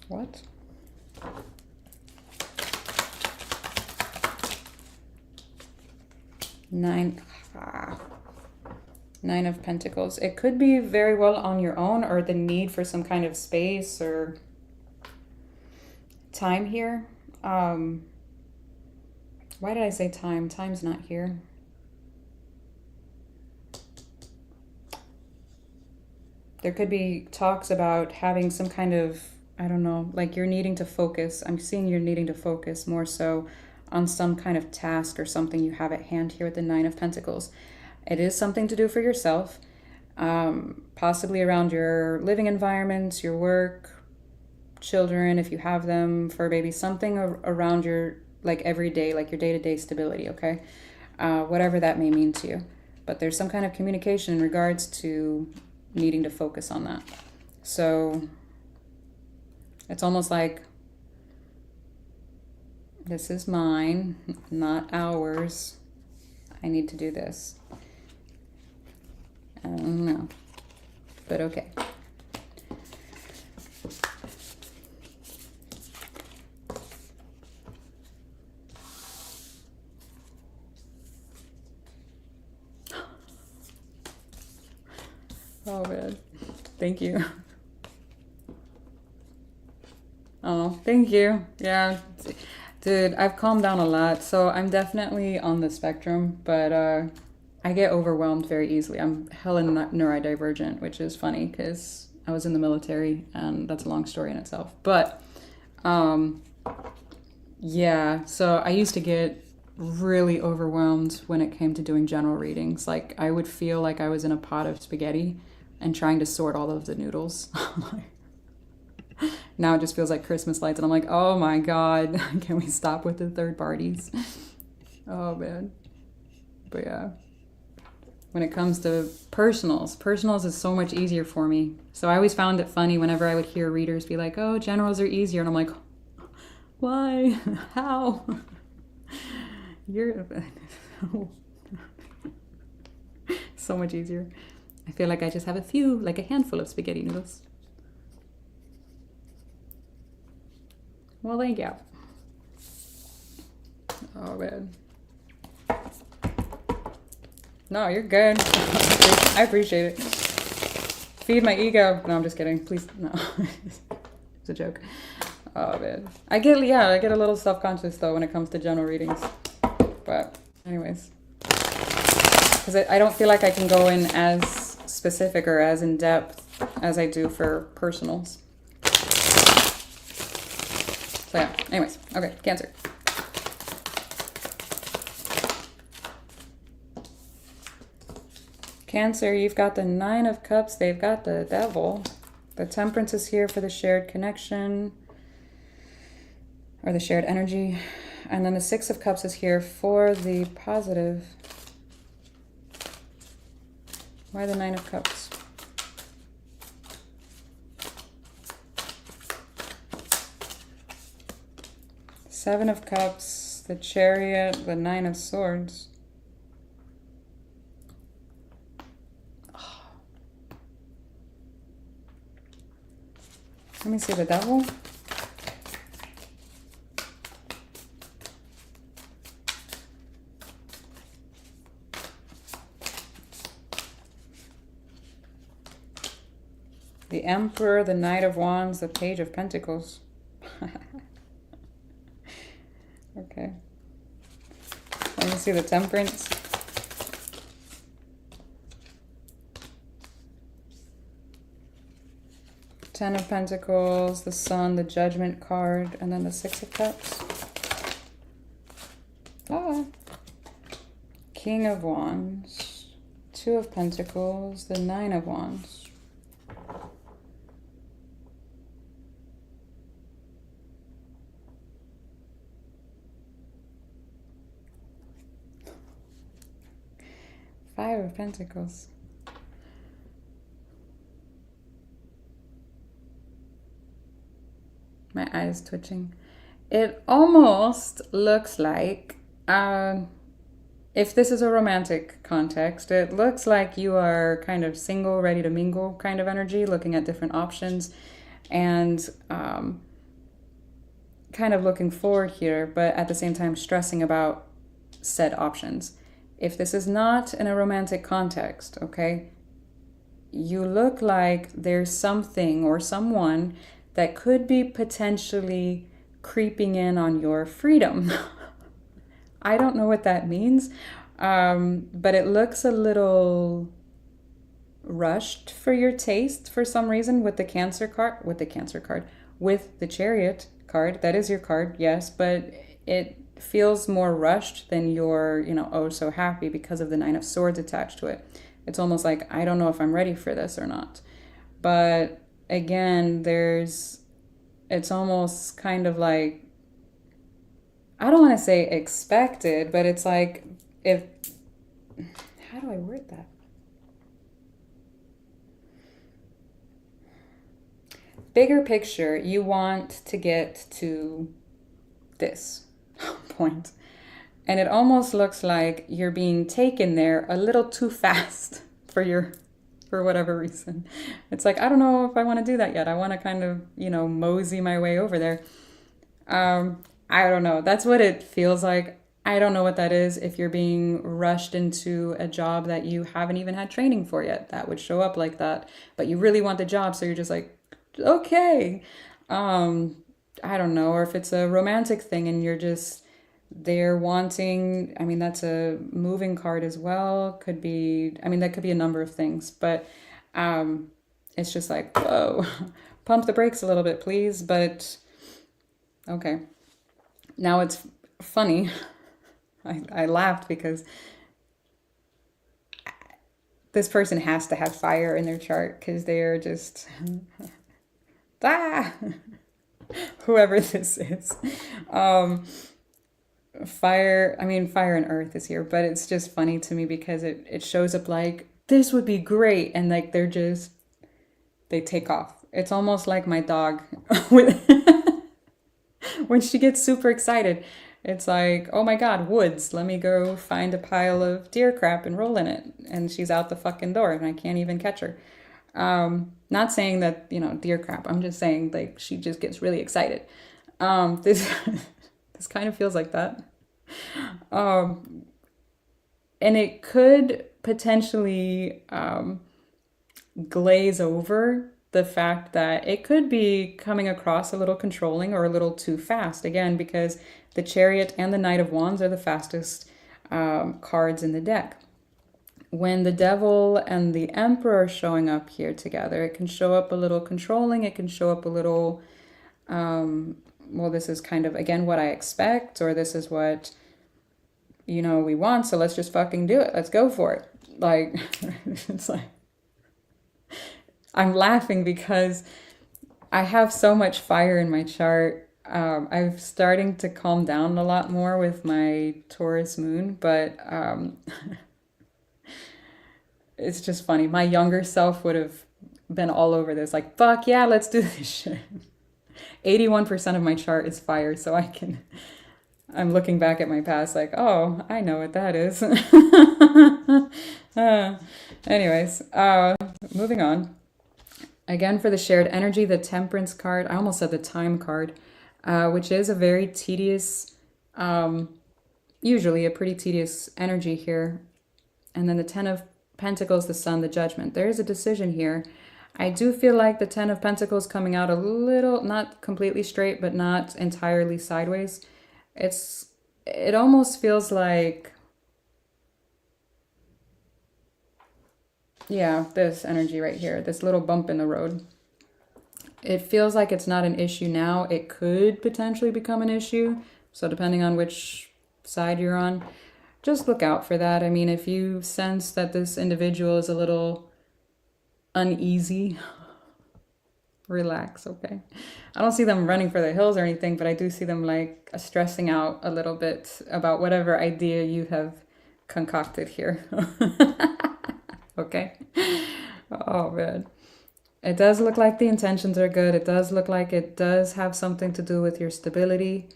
What? Nine of Pentacles. It could be very well on your own, or the need for some kind of space or time here. Why did I say time? Time's not here. There could be talks about having some kind of, I don't know, like you're needing to focus. I'm seeing you're needing to focus more so on some kind of task or something you have at hand here with the 9 of Pentacles. It is something to do for yourself, possibly around your living environment, your work, children, if you have them, fur baby, something around your like everyday, like your day-to-day stability, okay? Whatever that may mean to you. But there's some kind of communication in regards to needing to focus on that. So it's almost like this is mine, not ours. I need to do this. I don't know, but okay. Oh man, thank you. Oh, thank you. Yeah, dude, I've calmed down a lot. So I'm definitely on the spectrum, but I get overwhelmed very easily. I'm hella neurodivergent, which is funny because I was in the military and that's a long story in itself. But um, yeah, so I used to get really overwhelmed when it came to doing general readings. Like I would feel like I was in a pot of spaghetti and trying to sort all of the noodles. Now it just feels like Christmas lights and I'm like, oh my God, can we stop with the third parties? Oh man. But yeah. When it comes to personals is so much easier for me. So I always found it funny whenever I would hear readers be like, oh, generals are easier. And I'm like, why? How? You're so much easier. I feel like I just have a handful of spaghetti noodles. Well, thank you. Oh, man. No, you're good. I appreciate it. Feed my ego. No, I'm just kidding. Please, no. It's a joke. Oh, man. I get a little self-conscious, though, when it comes to general readings. But anyways. Because I don't feel like I can go in as specific or as in-depth as I do for personals. So yeah, anyways. Okay, Cancer. Cancer, you've got the Nine of Cups. They've got the Devil. The Temperance is here for the shared connection or the shared energy. And then the Six of Cups is here for the positive. Why the Nine of Cups? Seven of Cups, the Chariot, the Nine of Swords. Let me see the Devil. The Emperor, the Knight of Wands, the Page of Pentacles. Okay. Let me see the Temperance. Ten of Pentacles, the Sun, the Judgment card, and then the Six of Cups. Ah. King of Wands, Two of Pentacles, the Nine of Wands. Five of Pentacles. My eyes twitching. It almost looks like, if this is a romantic context, it looks like you are kind of single, ready to mingle kind of energy, looking at different options and kind of looking forward here, but at the same time stressing about said options. If this is not in a romantic context, okay, you look like there's something or someone that could be potentially creeping in on your freedom. I don't know what that means, but it looks a little rushed for your taste for some reason with the Cancer card, with the Chariot card. That is your card, yes, but it feels more rushed than you're, oh so happy because of the Nine of Swords attached to it. It's almost like, I don't know if I'm ready for this or not. But again, it's almost kind of like, I don't want to say expected, but it's like, how do I word that? Bigger picture, you want to get to this point. And it almost looks like you're being taken there a little too fast for whatever reason. It's like, I don't know if I want to do that yet. I want to kind of, mosey my way over there. I don't know. That's what it feels like. I don't know what that is. If you're being rushed into a job that you haven't even had training for yet, that would show up like that. But you really want the job, so you're just like, okay. I don't know. Or if it's a romantic thing and you're just they're wanting, I mean, that's a moving card as well. Could be, I mean, that could be a number of things, but it's just like, whoa, pump the brakes a little bit, please. But okay. Now it's funny. I laughed because this person has to have fire in their chart because they are just, ah, whoever this is. Fire, I mean, fire and earth is here, but it's just funny to me because it shows up like, this would be great. And like, they take off. It's almost like my dog when she gets super excited. It's like, oh my God, woods. Let me go find a pile of deer crap and roll in it. And she's out the fucking door and I can't even catch her. Not saying that, you know, deer crap. I'm just saying like she just gets really excited. This this kind of feels like that. And it could potentially glaze over the fact that it could be coming across a little controlling or a little too fast. Again, because the Chariot and the Knight of Wands are the fastest cards in the deck. When the Devil and the Emperor are showing up here together, it can show up a little controlling. It can show up a little, well, this is kind of, again, what I expect, or this is what, you know, we want, so let's just fucking do it. Let's go for it. Like, it's like, I'm laughing because I have so much fire in my chart. I'm starting to calm down a lot more with my Taurus moon, but it's just funny. My younger self would have been all over this, like, fuck yeah, let's do this shit. 81% of my chart is fire, so I'm looking back at my past like, oh, I know what that is. Anyways, moving on. Again, for the shared energy, the Temperance card, I almost said the Time card, which is a very tedious, usually a pretty tedious energy here. And then the Ten of Pentacles, the Sun, the Judgment. There is a decision here. I do feel like the Ten of Pentacles coming out a little, not completely straight, but not entirely sideways. It almost feels like, yeah, this energy right here, this little bump in the road. It feels like it's not an issue now. It could potentially become an issue. So depending on which side you're on, just look out for that. I mean, if you sense that this individual is a little uneasy, relax, okay? I don't see them running for the hills or anything, but I do see them like stressing out a little bit about whatever idea you have concocted here. Okay? Oh, man. It does look like the intentions are good. It does look like it does have something to do with your stability,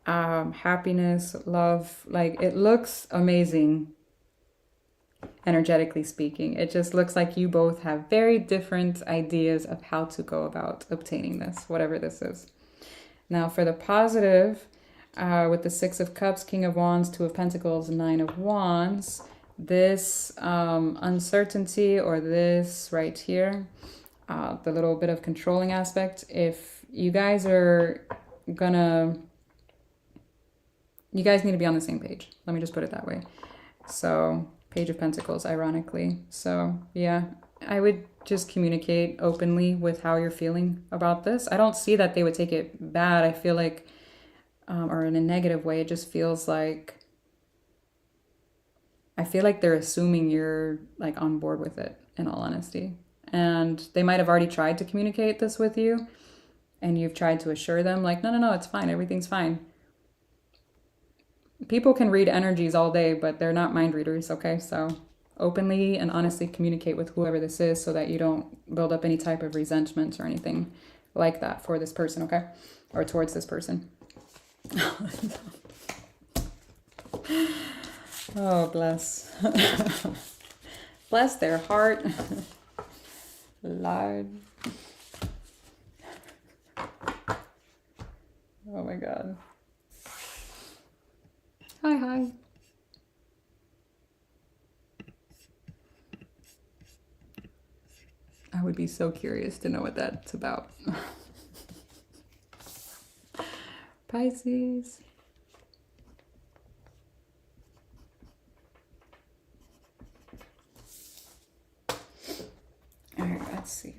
happiness, love. Like, it looks amazing, energetically speaking. It just looks like you both have very different ideas of how to go about obtaining this, whatever this is. Now, for the positive, with the Six of Cups, King of Wands, Two of Pentacles, Nine of Wands, this uncertainty, or this right here, the little bit of controlling aspect, if you guys are gonna, you guys need to be on the same page. Let me just put it that way. So, Page of Pentacles, ironically. So, yeah, I would just communicate openly with how you're feeling about this. I don't see that they would take it bad. I feel like, or in a negative way, it just feels like, I feel like they're assuming you're like on board with it, in all honesty. And they might have already tried to communicate this with you, and you've tried to assure them like, no, it's fine. Everything's fine. People can read energies all day, but they're not mind readers, okay? So openly and honestly communicate with whoever this is so that you don't build up any type of resentment or anything like that for this person, okay? Or towards this person. Oh, bless. Bless their heart. Lord. Oh my God. Hi, hi. I would be so curious to know what that's about. Pisces. All right, let's see.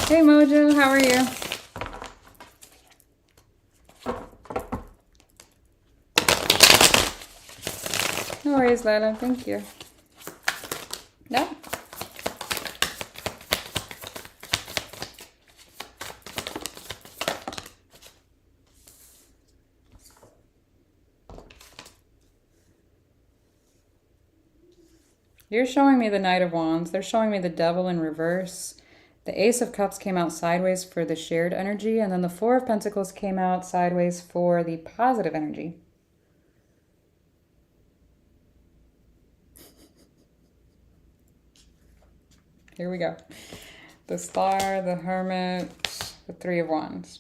Hey Mojo, how are you? No worries, Lila. Thank you. Yeah. You're showing me the Knight of Wands. They're showing me the Devil in reverse. The Ace of Cups came out sideways for the shared energy, and then the Four of Pentacles came out sideways for the positive energy. Here we go. The Star, the Hermit, the Three of Wands.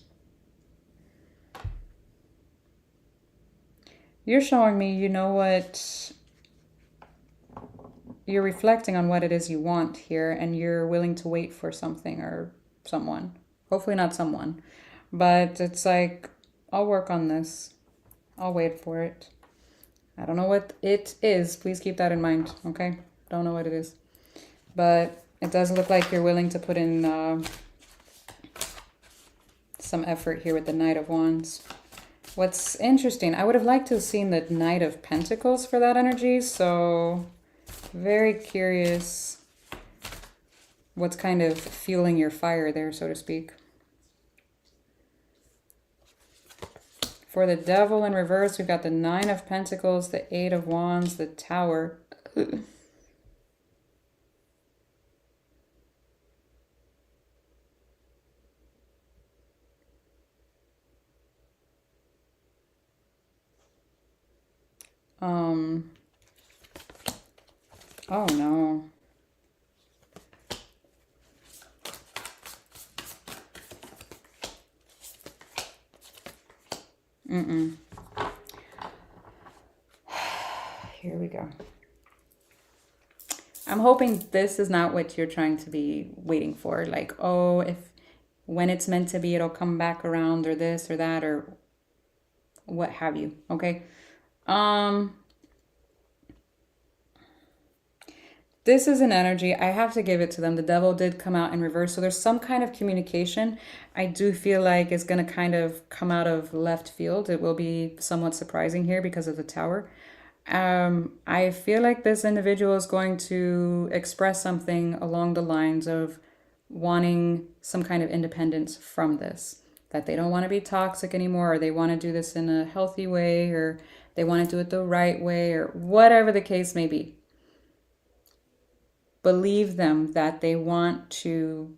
You're showing me, you know what, you're reflecting on what it is you want here, and you're willing to wait for something or someone. Hopefully not someone, but it's like, I'll work on this. I'll wait for it. I don't know what it is. Please keep that in mind, okay? Don't know what it is. But it does look like you're willing to put in some effort here with the Knight of Wands. What's interesting, I would have liked to have seen the Knight of Pentacles for that energy, so very curious what's kind of fueling your fire there, so to speak. For the Devil in reverse, we've got the Nine of Pentacles, the Eight of Wands, the Tower. Oh no. Here we go. I'm hoping this is not what you're trying to be waiting for. Like, oh, if when it's meant to be, it'll come back around, or this or that, or what have you. Okay. This is an energy. I have to give it to them. The Devil did come out in reverse. So there's some kind of communication. I do feel like it's going to kind of come out of left field. It will be somewhat surprising here because of the Tower. I feel like this individual is going to express something along the lines of wanting some kind of independence from this. That they don't want to be toxic anymore, or they want to do this in a healthy way, or they want to do it the right way, or whatever the case may be. Believe them that they want to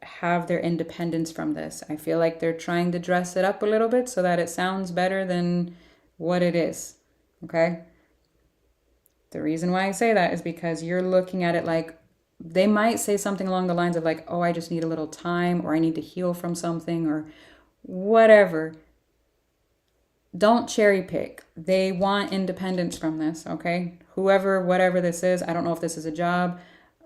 have their independence from this. I feel like they're trying to dress it up a little bit so that it sounds better than what it is. Okay? The reason why I say that is because you're looking at it like, they might say something along the lines of like, oh, I just need a little time, or I need to heal from something, or whatever. Don't cherry pick. They want independence from this, okay? Whoever, whatever this is, I don't know if this is a job,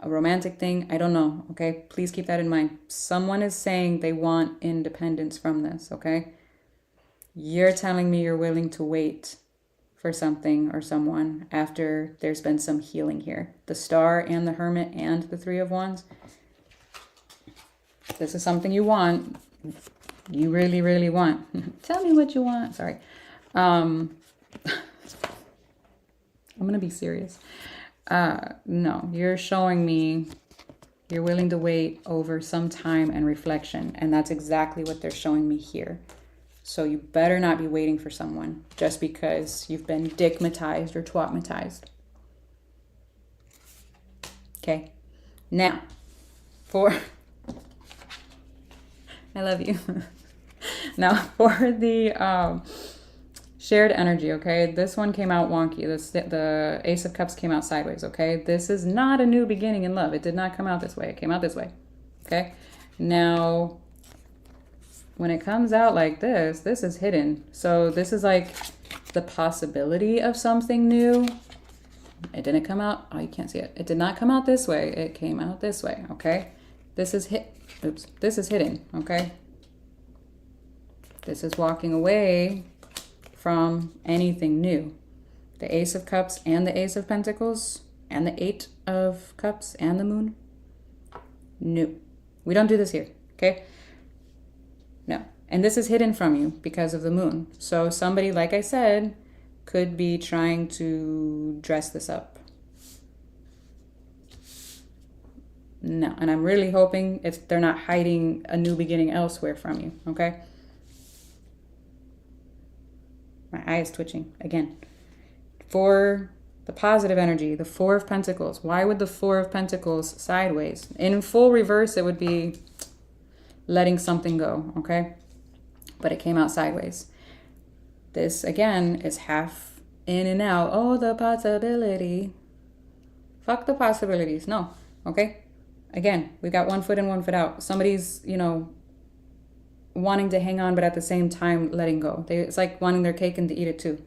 a romantic thing, I don't know, okay? Please keep that in mind. Someone is saying they want independence from this, okay? You're telling me you're willing to wait for something or someone after there's been some healing here. The Star and the Hermit and the Three of Wands. This is something you want. You really, really want. Tell me what you want. Sorry. I'm going to be serious. No, you're showing me you're willing to wait over some time and reflection. And that's exactly what they're showing me here. So you better not be waiting for someone just because you've been dickmatized or twatmatized. Okay. Now, I love you. Now for the shared energy, okay? This one came out wonky. The Ace of Cups came out sideways, okay? This is not a new beginning in love. It did not come out this way. It came out this way, okay? Now, when it comes out like this is hidden. So this is like the possibility of something new. It didn't come out. Oh, you can't see it. It did not come out this way. It came out this way, okay? This is this is hidden, okay? This is walking away from anything new. The Ace of Cups and the Ace of Pentacles and the Eight of Cups and the Moon. New. We don't do this here, okay? No. And this is hidden from you because of the Moon. So somebody, like I said, could be trying to dress this up. No. And I'm really hoping they're not hiding a new beginning elsewhere from you, okay? My eye is twitching again. For the positive energy, the Four of Pentacles. Why would the Four of Pentacles sideways? In full reverse, it would be letting something go, okay? But it came out sideways. This, again, is half in and out. Oh, the possibility. Fuck the possibilities. No, okay? Again, we've got one foot in, one foot out. Somebody's, you know, wanting to hang on, but at the same time letting go. It's like wanting their cake and to eat it too.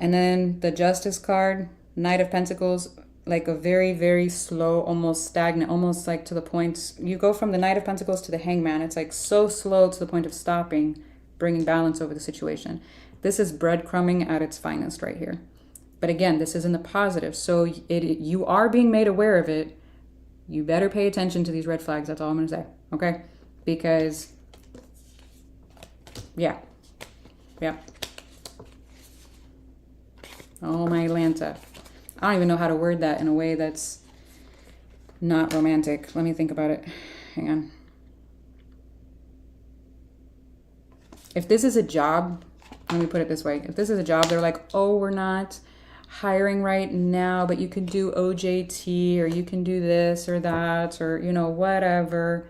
And then the Justice card, Knight of Pentacles, like a very, very slow, almost stagnant, almost like to the point. You go from the Knight of Pentacles to the Hangman. It's like so slow to the point of stopping, bringing balance over the situation. This is breadcrumbing at its finest right here. But again, this is in the positive. So you are being made aware of it. You better pay attention to these red flags. That's all I'm going to say. Okay? Because, yeah. Oh, my Atlanta. I don't even know how to word that in a way that's not romantic. Let me think about it. Hang on. If this is a job, let me put it this way. If this is a job, they're like, oh, we're not hiring right now, but you can do OJT or you can do this or that or, you know, whatever.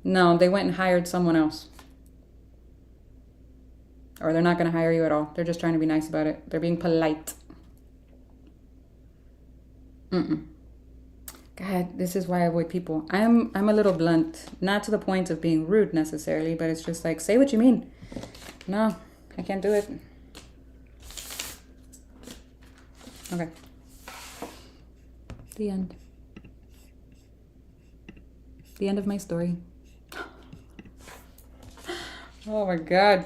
No, they went and hired someone else. Or they're not going to hire you at all. They're just trying to be nice about it. They're being polite. God, this is why I avoid people. I'm a little blunt. Not to the point of being rude necessarily, but it's just like, say what you mean. No, I can't do it. Okay. The end. The end of my story. Oh my God.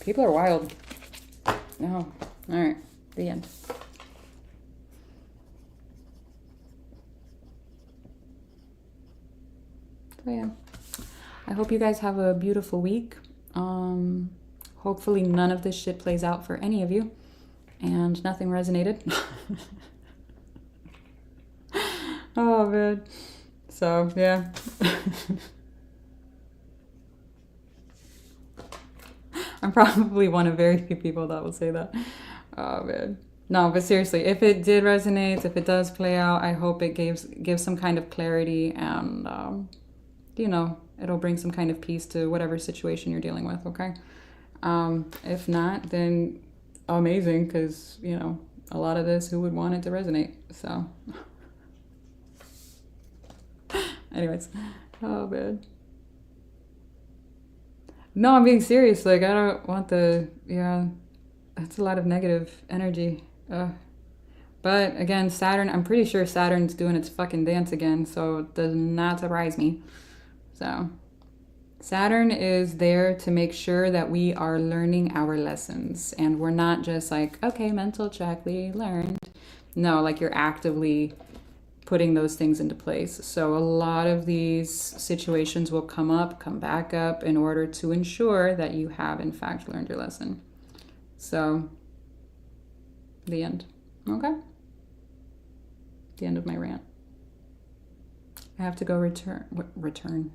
People are wild. No. All right. The end. So yeah. I hope you guys have a beautiful week. Hopefully none of this shit plays out for any of you. And nothing resonated. Oh, man. So, yeah. I'm probably one of very few people that will say that. Oh, man. No, but seriously, if it did resonate, if it does play out, I hope it gives some kind of clarity and, you know, it'll bring some kind of peace to whatever situation you're dealing with, okay? If not, then amazing, because, you know, a lot of this, who would want it to resonate? So, anyways, oh, man. No, I'm being serious. Like, I don't want that's a lot of negative energy. But again, Saturn, I'm pretty sure Saturn's doing its fucking dance again, so it does not surprise me. So, Saturn is there to make sure that we are learning our lessons and we're not just like, okay, mental check, we learned. No, like you're actively putting those things into place. So a lot of these situations will come back up in order to ensure that you have in fact learned your lesson. So, the end. Okay? The end of my rant. I have to go return.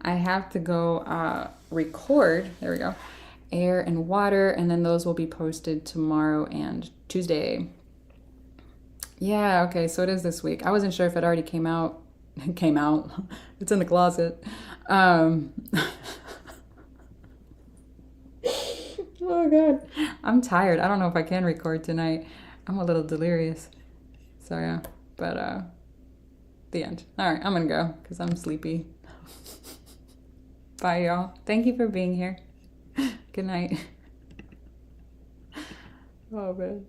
I have to go record, there we go, air and water, and then those will be posted tomorrow and Tuesday. Yeah, okay, so it is this week. I wasn't sure if it already came out It came out. It's in the closet. Oh God, I'm tired. I don't know if I can record tonight. I'm a little delirious. So yeah, but the end. All right, I'm gonna go because I'm sleepy. Bye, y'all. Thank you for being here. Good night. Oh man.